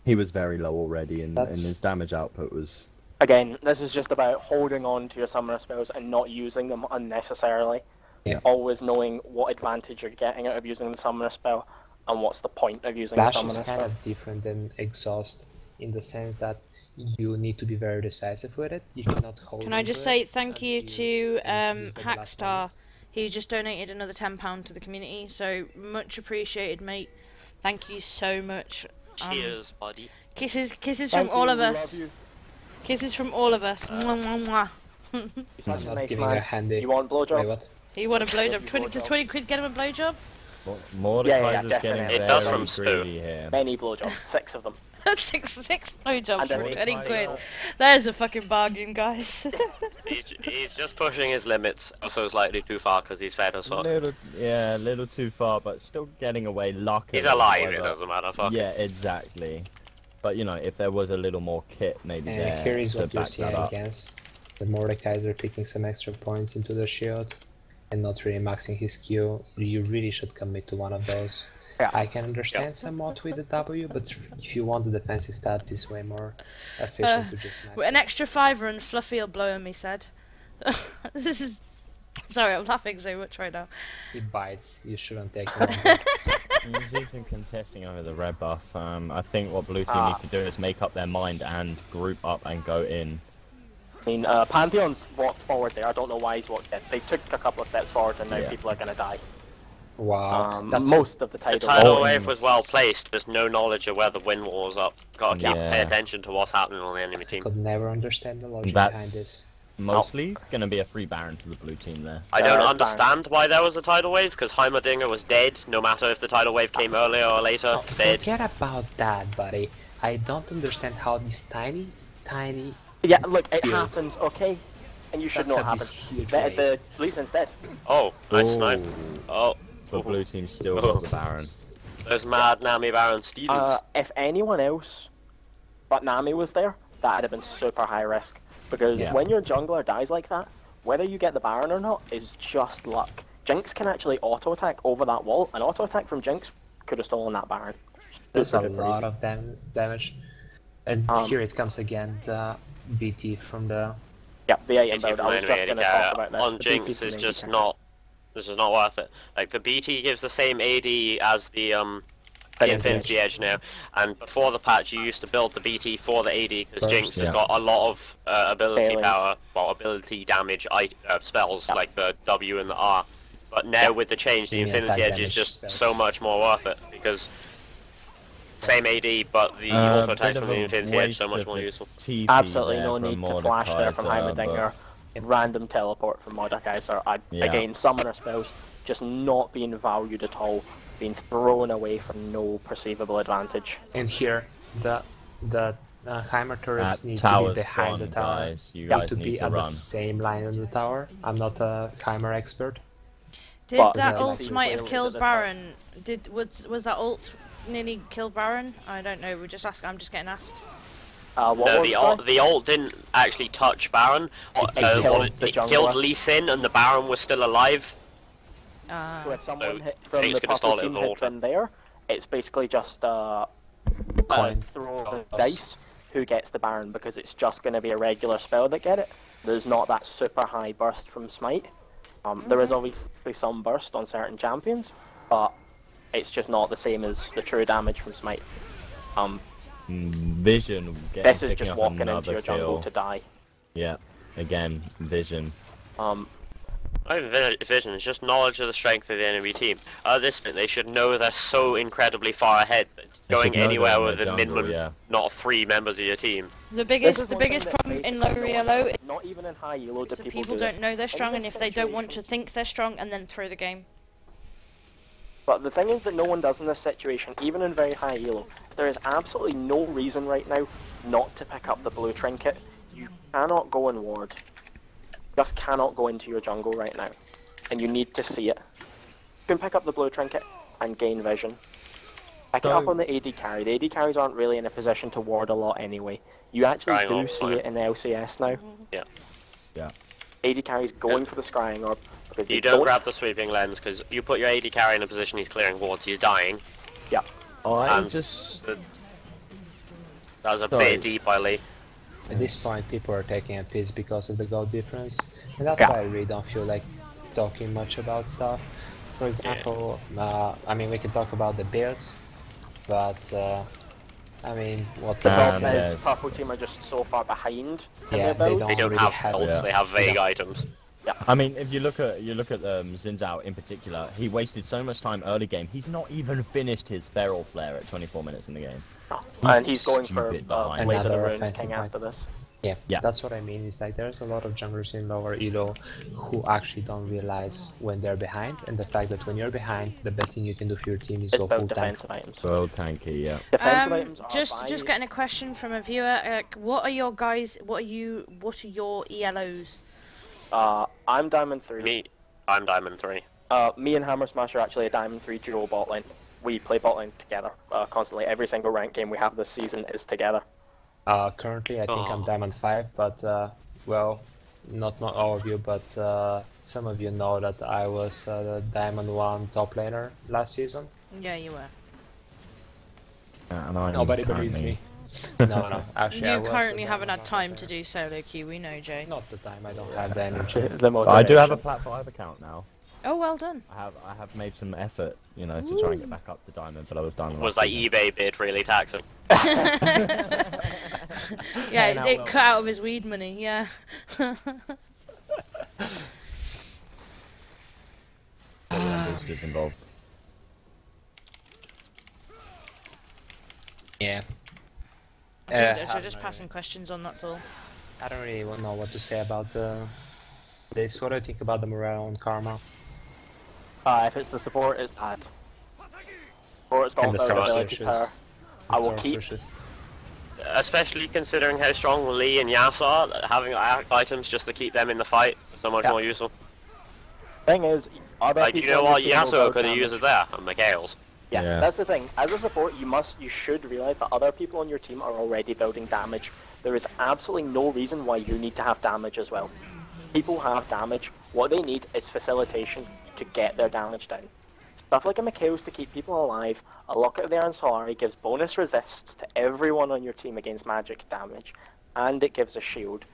He was very low already, and his damage output was... Again, this is just about holding on to your summoner spells and not using them unnecessarily. Yeah. Always knowing what advantage you're getting out of using the summoner spell, and what's the point of using the summoner spell. Flash is kind of different than exhaust, in the sense that you need to be very decisive with it. You cannot hold. Can I just say thank you to Hackstar? He just donated another £10 to the community, so much appreciated, mate. Thank you so much. Cheers, buddy. Kisses Thank from all you, of we us. love you. Kisses from all of us. Mwah, mwah, mwah. You're such I'm a not nice giving a man. handy. You want blowjob? Wait, what? You want a blowjob? Love you, 20, does blowjob. 20 quid get him a blowjob? Mordekaiser's getting definitely. It does very from Stu. greedy here. Many blowjobs, 6 of them. six blowjobs And for then 20 quid. Mordekaiser. There's a fucking bargain, guys. He's just pushing his limits, also slightly too far because he's fed as well. A little too far, but still getting away luckily. He's alive, it however. doesn't matter, fuck Yeah, exactly. But you know, if there was a little more kit, maybe there And here is to what you're back that seeing up. against the Mordekaiser picking some extra points into the shield and not really maxing his Q. You really should commit to one of those. Yeah. I can understand somewhat with the W, but if you want the defensive stat, it's way more efficient to just max. An extra fiver and Fluffy will blow him, he said. This is... Sorry, I'm laughing so much right now. He bites, you shouldn't take him. He's even contesting over the red buff. I think what blue team need to do is make up their mind and group up and go in. I mean, Pantheon's walked forward there. I don't know why he's walked in. They took a couple of steps forward and now Yeah. people are going to die. Wow, that's Most of the The tidal. tidal Oh, wave was well placed, there's no knowledge of where the wind wall was up. Gotta keep Yeah. pay attention to what's happening on the enemy I team. could never understand the logic That's- behind this. Mostly gonna be a free Baron to the blue team there. I don't Baron. understand why there was a tidal wave, because Heimerdinger was dead, no matter if the tidal wave came earlier or later, dead. Forget about that, buddy. I don't understand how these tiny Yeah, look, it Huge. happens, okay? And you should know it Except this happens. huge The wave. Lee Sin's dead. Oh, nice Ooh. snipe. Oh, But blue team still got the Baron. there's mad Nami Baron Stevens. If anyone else but Nami was there, that would have been super high risk. Because Yeah. when your jungler dies like that, whether you get the Baron or not is just luck. Jinx can actually auto-attack over that wall. An auto-attack from Jinx could have stolen that Baron. That's a Super duper lot easy. of damage. And here it comes again, the BT from the... Yeah, the item BT build. from I was enemy just AD going to carry talk about this. on The BT Jinx from is AD just carry. not. This is not worth it. Like the BT gives the same AD as the Infinity Infinity Edge now, and before the patch you used to build the BT for the AD because First, Jinx has yeah. got a lot of ability Failings. power, well ability damage spells Yeah. like the W and the R. But now Yeah. with the change, the You mean Infinity attack Edge is damage just spells. so much more worth it because same AD, but the Uh, auto attacks bit from of the a Infinity Edge so waste much of more a useful. TP Absolutely there no from need to flash there from Mordekaiser, Heimerdinger. but- Random teleport from Mordekaiser. Yeah. Again, summoner spells just not being valued at all, being thrown away for no perceivable advantage. And here, the Heimer turrets That need to be tower's behind gone, the tower. guys. You Need guys to need be to at run. the same line as the tower. I'm not a Heimer expert. Did But that yeah, ult it's might have clearly killed the top. Baron? Was that ult nearly killed Baron? I don't know. We're just asking. I'm just getting asked. What No, was the it, ult, sorry? the ult didn't actually touch Baron. It killed the It killed jungler. Lee Sin and the Baron was still alive. So if someone So hit from Jinx the could have stalled purple it team the hit whole from there, it's basically just Coin throw of the toss. dice who gets the Baron, because it's just going to be a regular spell that get it. There's not that super high burst from Smite. There is obviously some burst on certain champions, but it's just not the same as the true damage from Smite. Vision. This is picking just up walking into another your jungle kill. to die. Yeah, again, Vision. Not even vision, it's just knowledge of the strength of the enemy team. At this point, they should know they're so incredibly far ahead that They going should know anywhere they're in with the a jungle, minimum, yeah. not 3 members of your team. The This biggest is the one thing biggest that problem in low basically no one elo does. Not even in high elo do is that people people do don't this. know they're strong, In and this if they don't want to situation- think they're strong, and then throw the game. But the thing is that no one does in this situation, even in very high elo, is there is absolutely no reason right now not to pick up the blue trinket. You cannot go in ward. Just cannot go into your jungle right now. And you need to see it. You can pick up the blue trinket and gain vision. Pick it up on the AD carry. The AD carries aren't really in a position to ward a lot anyway. You actually Scrying do orb, see fine. it in the LCS now. Yeah. Yeah. AD carries going for the scrying orb because they You don't grab the sweeping lens because you put your AD carry in a position he's clearing wards, he's dying. Yeah. I And just... That was a Sorry. bit deep by Lee. At this point, people are taking a piss because of the gold difference, and that's Yeah. why I really don't feel like talking much about stuff. For example, I mean, we can talk about the builds, but I mean, what The the Um, problem is yes. purple team are just so far behind in Yeah, their they builds. don't They don't really have have builds, Yeah. they have vague Yeah. items. I mean, if you look at Xin Zhao in particular, he wasted so much time early game. He's not even finished his Feral Flare at 24 minutes in the game. And he's going for stupid behind. Blade of the Another Ruined offensive King after this. Yeah, that's what I mean. It's like there's a lot of junglers in lower elo who actually don't realize when they're behind, and the fact that when you're behind, the best thing you can do for your team is It's go full about tank. defensive items. Well, tanky, yeah. Defensive items are Just getting a question from a viewer. What are your guys? What are your ELOs? I'm Diamond 3. I'm Diamond 3. Me and Hammer Smash are actually a Diamond 3 duo bot lane. We play bot lane together constantly. Every single rank game we have this season is together. Currently, I think I'm Diamond 5, but well, not all of you, but some of you know that I was the Diamond 1 top laner last season. Yeah, you were. Nobody believes me. No, actually, I You was currently the haven't Diamond had time 1 to do solo queue. We know, Jay. Not the time. I don't have the energy. I do have a Plat 5 account now. Oh, well done. I have made some effort, you know, to try and get back up to Diamond, but I was Diamond. Was that eBay bid really taxing? Yeah, it cut out of his weed money. Yeah. boosters involved. Yeah. Just passing questions on. That's all. I don't really know what to say about this. What do you think about the morale on Karma? If it's the support, it's bad. Support's got And the better source ability wishes. power. I will keep. Especially considering how strong Lee and Yas are, having items just to keep them in the fight is so much more useful. Thing is, other Like, do you people know on what? your team will Yasuo go could have damage. used it there, and Mikhail's. Yeah, that's the thing. As a support, you should realize that other people on your team are already building damage. There is absolutely no reason why you need to have damage as well. People have damage. What they need is facilitation to get their damage down. Stuff like a Mikhail's to keep people alive. A Locket of the Iron Solari gives bonus resists to everyone on your team against magic damage, and it gives a shield.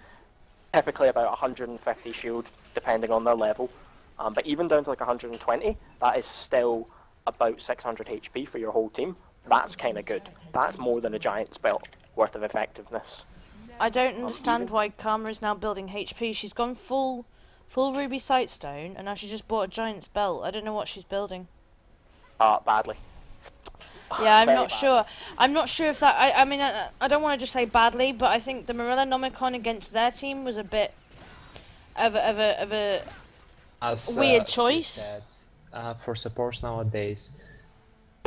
Typically about 150 shield, depending on their level. But even down to like 120, that is still about 600 HP for your whole team. That's kind of good. That's more than a giant spell worth of effectiveness. I don't understand why Karma is now building HP. She's gone full Ruby Sightstone, and now she just bought a giant spell. I don't know what she's building. Badly. Yeah, I'm Very not bad. sure. I'm not sure if that. I mean, I don't want to just say badly, but I think the Morella Nomicon against their team was a bit of a As, weird Steve choice. said, for supports nowadays,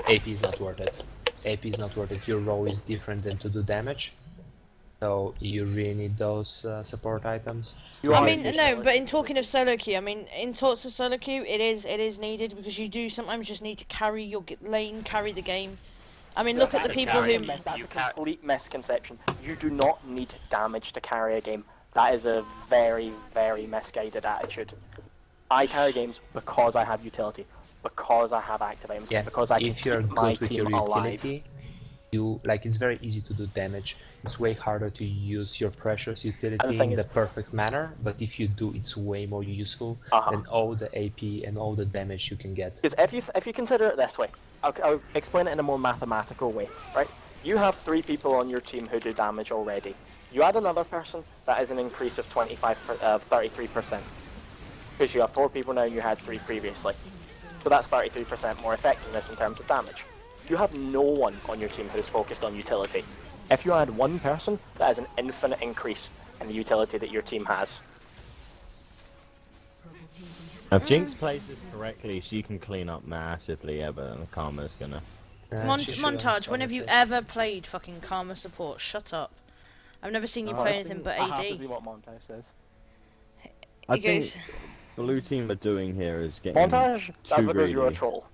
AP is not worth it. AP is not worth it. Your role is different than to do damage. So you really need those support items. I mean, no, but in talking of solo queue, I mean, in talks of solo queue, it is needed because you do sometimes just need to carry your lane, carry the game. I mean, look at the people who. That's a complete misconception. You do not need damage to carry a game. That is a very, very misguided attitude. I carry games because I have utility, because I have active items, because I can if you're keep my good with team your alive. utility, it's very easy to do damage. It's way harder to use your precious utility in the perfect manner, but if you do, it's way more useful than all the AP and all the damage you can get. Because if you consider it this way, I'll explain it in a more mathematical way, right? You have 3 people on your team who do damage already. You add another person, that is an increase of 33%. Because you have 4 people now, you had 3 previously. So that's 33% more effectiveness in terms of damage. You have no one on your team who's focused on utility. If you add 1 person, that is an infinite increase in the utility that your team has. If Jinx plays this correctly, she can clean up massively, but Karma's gonna... Montage, when have you ever played fucking Karma support? Shut up. I've never seen you play anything but AD. I have to see what Montage says. I think the blue team are doing here is getting Montage? That's because you're a greedy. troll.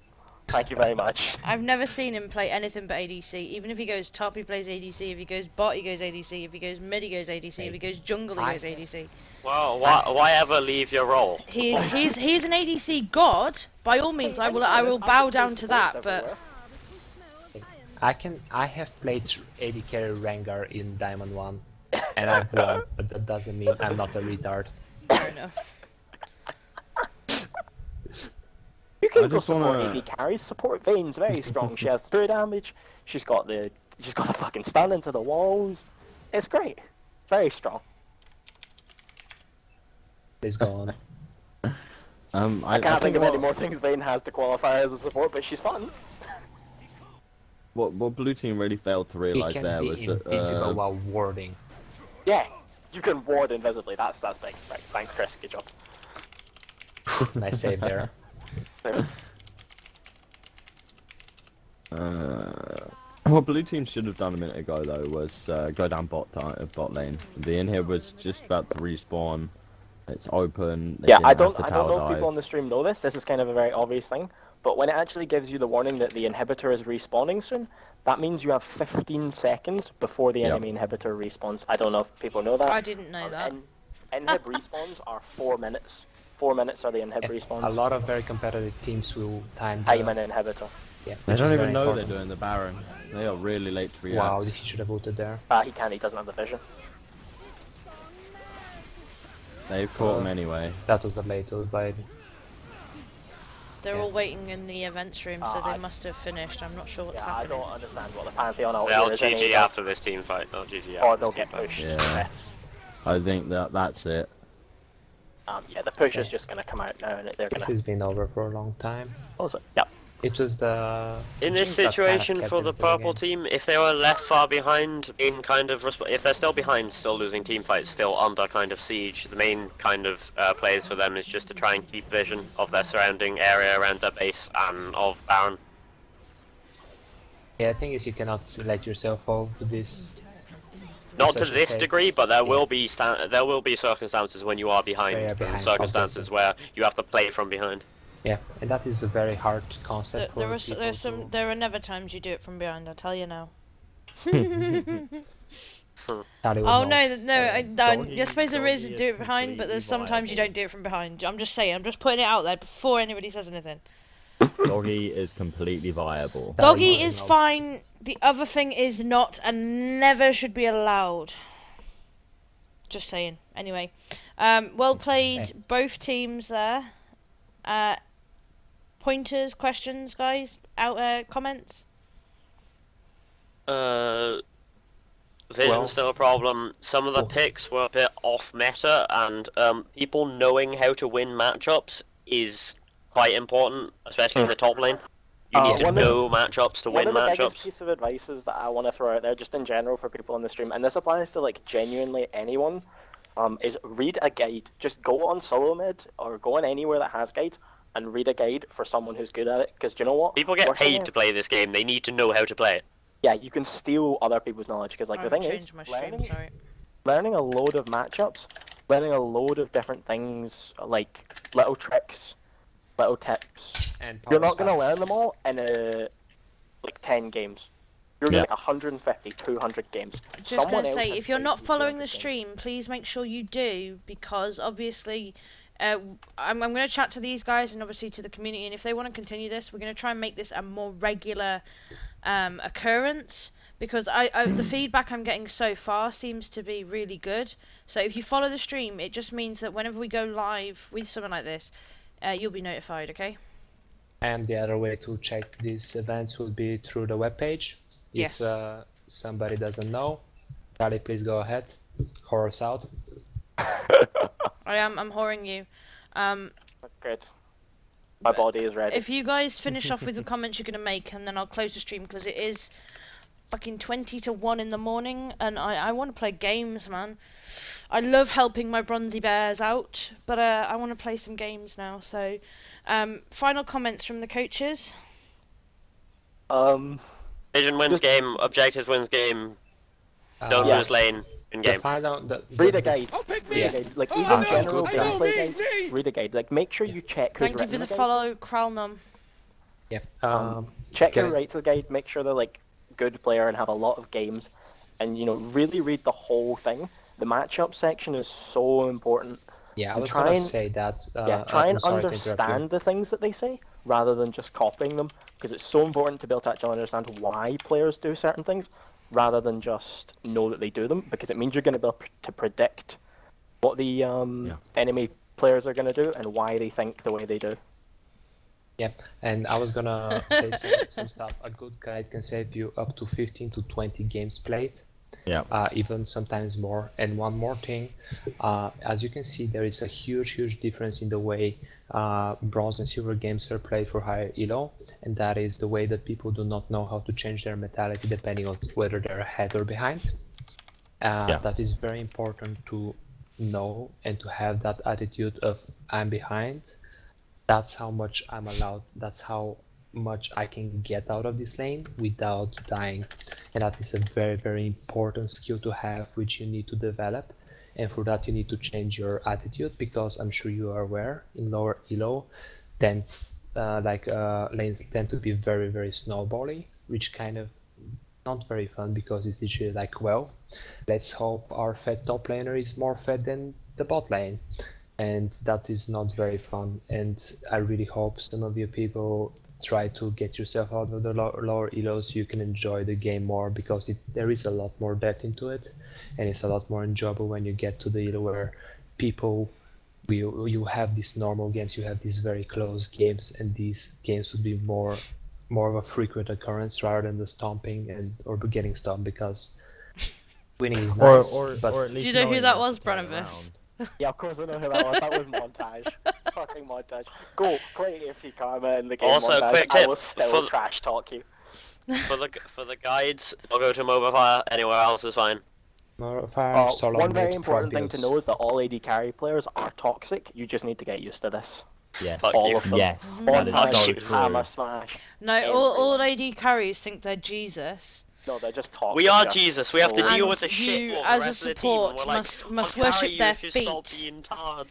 Thank you very much. I've never seen him play anything but ADC. Even if he goes top, he plays ADC. If he goes bot, he goes ADC. If he goes mid, he goes ADC. If he goes jungle, he goes ADC. Well, why ever leave your role? He's an ADC god. By all means, I will bow down to that. But I have played AD carry Rengar in Diamond 1, and I've won, but that doesn't mean I'm not a retard. fair enough. You can go support AD carries. Support Vayne's very strong. She has 3 damage. She's got the fucking stun into the walls. It's great. Very strong. Please go on. I can't think of any more things Vayne has to qualify as a support, but she's fun. What blue team really failed to He realize can there be was invisible that while warding. Yeah, you can ward invisibly. That's big. Right, thanks, Chris. Good job. Nice save there. What blue team should have done a minute ago though was go down bot lane. The inhib was just about to respawn. It's open. They Yeah, didn't I have don't to know tower if people dive. on the stream know this. This is kind of a very obvious thing, but when it actually gives you the warning that the inhibitor is respawning soon, that means you have 15 seconds before the Yep. enemy inhibitor respawns. I don't know if people know that. I didn't know that. Inhib respawns are 4 minutes. 4 minutes are the inhib respawns. A lot of very competitive teams will time Time an inhibitor. Yeah, They which don't is even very know important. they're doing the Baron. They are really late to react. Wow, he should have voted there. He can't. He doesn't have the vision. They've caught him anyway. That was a late ult by They're Yeah. all waiting in the events room, so I- they must have finished. I'm not sure what's Yeah, I happening. don't understand what the Pantheon out They'll here is. any GG of after this team fight. They'll GG that, or after they'll this team get fight. pushed. Yeah. to death. I think that's it. Yeah, the push is Okay. just going to come out now, and they're This going to has been over for a long time. close it. Yep. It was the In this Jinx that kind of situation kept for them the to the purple game. team, if they were less far behind in kind of if they're still behind, still losing team fights, still under kind of siege, the main kind of plays for them is just to try and keep vision of their surrounding area around their base and of Baron. Yeah, the thing is you cannot let yourself fall to this. Not to such a this state. degree, but there will be circumstances when you are behind, Yeah, and behind, circumstances obviously. where you have to play from behind. Yeah, and that is a very hard concept for people to... There are never times you do it from behind. I'll tell you now. Tally would Oh know. I suppose there is Doggy do is it behind, but there's completely sometimes you viable. don't do it from behind. I'm just saying. I'm just putting it out there before anybody says anything. Doggy is completely viable. Tally Doggy would is know. fine. The other thing is not and never should be allowed. Just saying. Anyway, well played, Okay. both teams there. Pointers, questions, guys. Comments. Vision's still a problem. Some of the picks were a bit off meta, and people knowing how to win matchups is quite important, especially in the top lane. You need to one of- know matchups to One win of the biggest matchups. piece of advice is that I want to throw out there, just in general for people on the stream, and this applies to like genuinely anyone, is read a guide. Just go on solo mid or go on anywhere that has guides and read a guide for someone who's good at it. Because do you know what? People get Working paid there- to play this game. They need to know how to play it. Yeah, you can steal other people's knowledge. Because like I the thing is, changed my stream. learning, Sorry. learning a load of matchups, learning a load of different things, like little tricks, little tips. And You're power not going to stacks. learn them all in like 10 games. You're Yeah. like 150, 200 games. Just Someone gonna else say, has if you're played not these following 200 the games. stream, please make sure you do, because obviously, I'm going to chat to these guys and obviously to the community, and if they want to continue this, we're going to try and make this a more regular occurrence, because the feedback I'm getting so far seems to be really good. So if you follow the stream, it just means that whenever we go live with something like this, you'll be notified, okay? And the other way to check these events would be through the webpage. Yes. If somebody doesn't know, Tally, please go ahead. Whore us out. I'm whoring you. Good. My body is ready. If you guys finish off with the comments you're going to make, and then I'll close the stream, because it is fucking 20 to 1 in the morning, and I want to play games, man. I love helping my Bronzy Bears out, but I want to play some games now, so... final comments from the coaches. Vision wins Just- game, Objectives wins game, don't Yeah. lose lane in The game. final, Read a guide. Read Yeah. a guide. Like even general good guide. gameplay guides. Read a guide. Like make sure you check who's Thank you written for the guide. follow, Kralnum. Yeah. Check who guys. writes the guide. Make sure they're like good player and have a lot of games, and you know really read the whole thing. The matchup section is so important. Yeah, I and was try gonna and- say that. Yeah, try I'm and sorry to interrupt you. understand the things that they say rather than just copying them, because it's so important to be able to actually understand why players do certain things rather than just know that they do them, because it means you're going to be able to predict what the enemy players are going to do and why they think the way they do. Yeah, and I was gonna say some stuff. A good guide can save you up to 15 to 20 games played Yeah. Even sometimes more. And one more thing, as you can see, there is a huge difference in the way bronze and silver games are played for higher elo, and that is the way that people do not know how to change their mentality depending on whether they're ahead or behind. That is very important to know and to have that attitude of I'm behind. That's how much I'm allowed. That's how much I can get out of this lane without dying, and that is a very important skill to have, which you need to develop. And for that you need to change your attitude, because I'm sure you are aware in lower elo lanes tend to be very snowbally, which kind of not very fun, because it's literally like, well, let's hope our fed top laner is more fed than the bot lane, and that is not very fun. And I really hope some of you people try to get yourself out of the lower elos so you can enjoy the game more, because there is a lot more depth into it, and it's a lot more enjoyable when you get to the elo where you have these normal games, you have these very close games, and these games would be more of a frequent occurrence rather than the stomping or getting stomped, because winning is nice. Or at least Do you know who that was, knowing Branavis? Yeah, of course I know who that was. That was Montage. Fucking Montage. Go play AFK Karma in the game. Also, Montage. quick I tip will still for- trash talk you. For the guides, I'll go to Mobilefire. Anywhere else is fine. One very important thing to know is that all AD carry players are toxic. You just need to get used to this. Yes. Fuck All you. of them. Yes. That is Montage, so true. Hammer Smash. No, all AD carries think they're Jesus. No, they're just toxic. We are Just Jesus. We have to so- deal And with the shit. you, for the as a rest of the team, support, and we're like, must "I'll carry worship you their if you stop feet. being tired."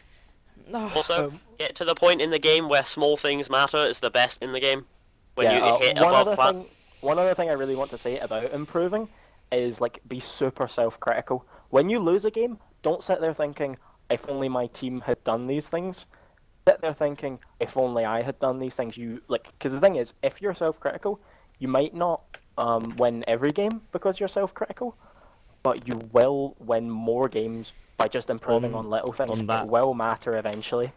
Oh, Also, get to the point in the game where small things matter is the best in the game. When you hit one above other plat. thing. One other thing I really want to say about improving is like be super self-critical. When you lose a game, don't sit there thinking, "If only my team had done these things." Sit there thinking, "If only I had done these things." Because the thing is, if you're self-critical, you might not win every game because you're self-critical, but you will win more games by just improving on little things. on that- It will matter eventually.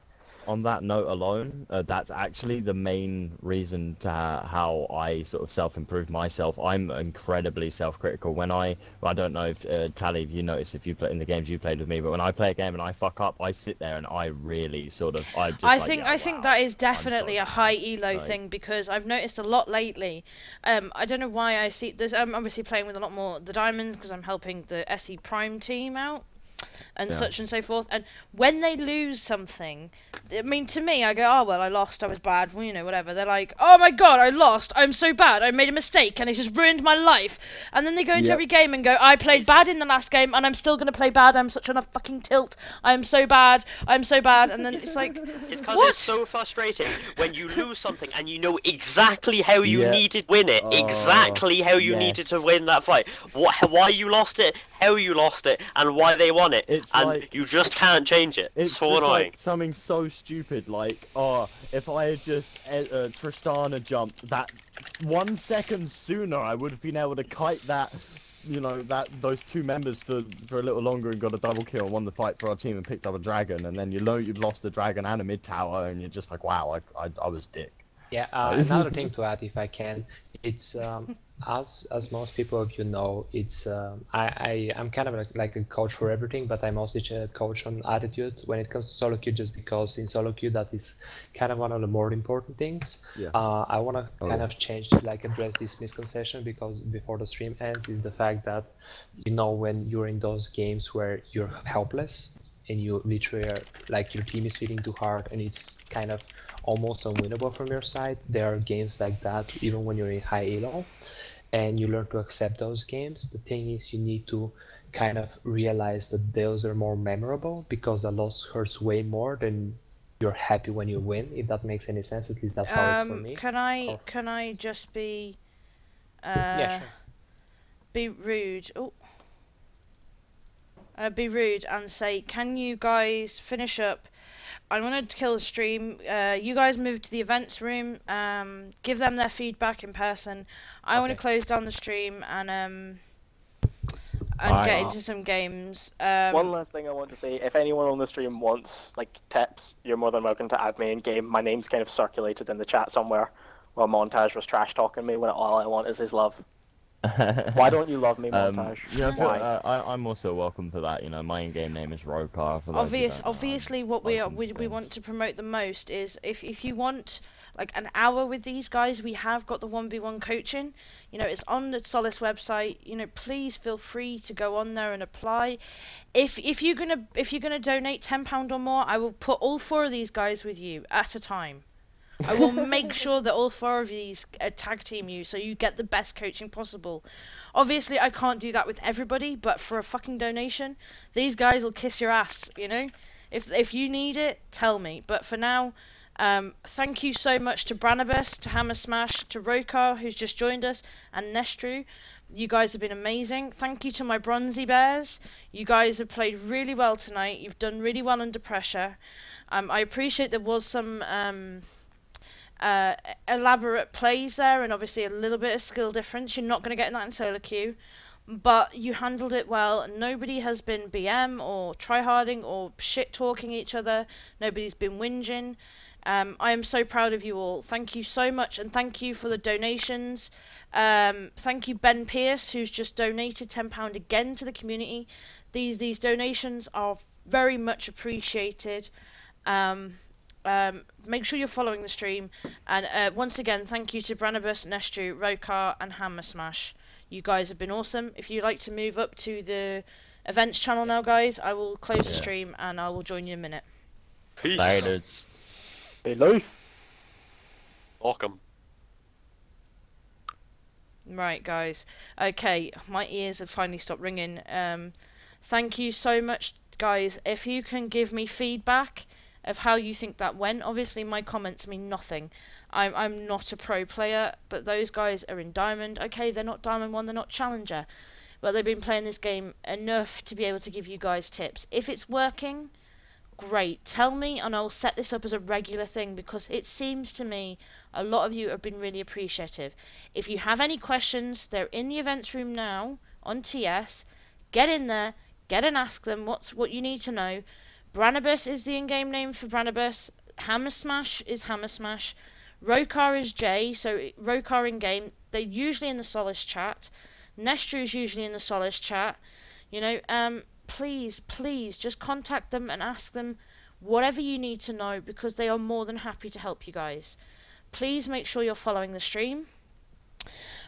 On that note alone, that's actually the main reason to how I sort of self-improve myself. I'm incredibly self-critical. When I don't know if Tally, you notice if you play in the games you played with me, but when I play a game and I fuck up, I sit there and I really sort of I think that is definitely so a high elo Like- thing, because I've noticed a lot lately. I don't know why I see this. I'm obviously playing with a lot more the diamonds because I'm helping the SE Prime team out. And such and so forth. And when they lose something, I mean, to me, I go, oh, well, I lost, I was bad, well, you know, whatever. They're like, oh my god, I lost, I'm so bad, I made a mistake, and it's just ruined my life. And then they go into Yep. every game and go, I played bad in the last game, and I'm still going to play bad, I'm such on a fucking tilt, I'm so bad, and then it's like, It's because What? it's so frustrating when you lose something and you know exactly how you Yeah. needed to win it, exactly how you yes. needed to win that fight, why you lost it, how you lost it, and why they won it, It's and like- you just can't change it. It's so just annoying. like something so stupid, like, if I had just Tristana jumped that 1 second sooner, I would have been able to kite that, those two members for a little longer and got a double kill, won the fight for our team and picked up a dragon, and then you've lost the dragon and a mid tower, and you're just like, wow, I was dick. Yeah, another thing to add, if I can, it's as most people of you know, it's I'm kind of like a coach for everything, but I'm also a coach on attitude when it comes to solo queue, just because in solo queue that is kind of one of the more important things. Yeah. I want to of change, address this misconception because before the stream ends, is the fact that when you're in those games where you're helpless and you literally are, your team is feeling too hard and it's kind of almost unwinnable from your side. There are games like that even when you're in high elo, and you learn to accept those games. The thing is, you need to kind of realize that those are more memorable, because a loss hurts way more than you're happy when you win, if that makes any sense. At least that's how it's for me. can I just be Yeah, sure. be rude? Oh. Be rude and say, can you guys finish up? I'm gonna kill the stream. You guys move to the events room. Give them their feedback in person. I want to close down the stream and get into some games. One last thing I want to say: if anyone on the stream wants tips, you're more than welcome to add me in game. My name's kind of circulated in the chat somewhere, while Montage was trash talking me when all I want is his love. Why don't you love me, Montage? Yeah, Why? I'm also welcome for that. You know, my in-game name is Rokar. For those who don't know, Obviously, what welcome we things. want to promote the most is if you want like an hour with these guys, we have got the 1v1 coaching. You know, it's on the Solace website. You know, please feel free to go on there and apply. If you're gonna donate £10 or more, I will put all 4 of these guys with you at a time. I will make sure that all 4 of these tag team you so you get the best coaching possible. Obviously, I can't do that with everybody, but for a fucking donation, these guys will kiss your ass, you know? If you need it, tell me. But for now, thank you so much to Branibus, to Hammer Smash, to Rokar, who's just joined us, and Nestru. You guys have been amazing. Thank you to my Bronzy Bears. You guys have played really well tonight. You've done really well under pressure. I appreciate there was some elaborate plays there and obviously a little bit of skill difference. You're not going to get that in solo queue, but you handled it well. Nobody has been BM or tryharding or shit talking each other. Nobody's been whinging. I am so proud of you all. Thank you so much, and thank you for the donations. Thank you Ben Pierce, who's just donated £10 again to the community. These donations are very much appreciated. Make sure you're following the stream, and once again, thank you to Branibus, Nestru, Rokar, and Hammer Smash. You guys have been awesome. If you'd like to move up to the events channel now, guys, I will close the stream and I will join you in a minute. Peace. Later. Hey, life. Welcome. Right, guys. Okay, my ears have finally stopped ringing. Thank you so much, guys. If you can give me feedback of how you think that went. Obviously, my comments mean nothing. I'm not a pro player, but those guys are in Diamond. Okay, they're not Diamond 1, they're not Challenger, but they've been playing this game enough to be able to give you guys tips. If it's working, great. Tell me, and I'll set this up as a regular thing, because it seems to me a lot of you have been really appreciative. If you have any questions, they're in the events room now on TS. Get in there, get and ask them what you need to know. Branibus is the in-game name for Branibus. Hammer Smash is Hammer Smash. Rokar is J, so Rokar in-game. They're usually in the Solace chat. Nestru is usually in the Solace chat. You know, please just contact them and ask them whatever you need to know, because they are more than happy to help you guys. Please make sure you're following the stream.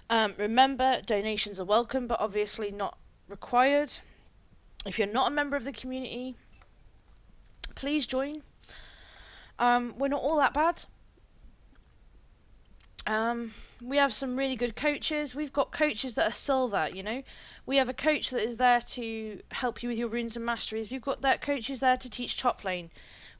Remember, donations are welcome, but obviously not required. If you're not a member of the community, please join. We're not all that bad. We have some really good coaches. We've got coaches that are silver, you know. We have a coach that is there to help you with your runes and masteries. We've got that coaches there to teach top lane.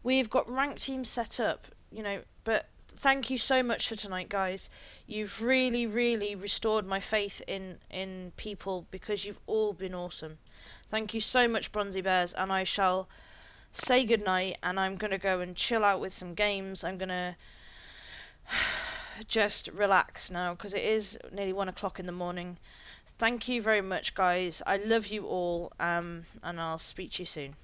We've got ranked teams set up, you know. But thank you so much for tonight, guys. You've really, really restored my faith in people, because you've all been awesome. Thank you so much, Bronzy Bears, and I shall say goodnight, and I'm going to go and chill out with some games. I'm going to just relax now, because it is nearly 1 o'clock in the morning. Thank you very much, guys. I love you all, and I'll speak to you soon.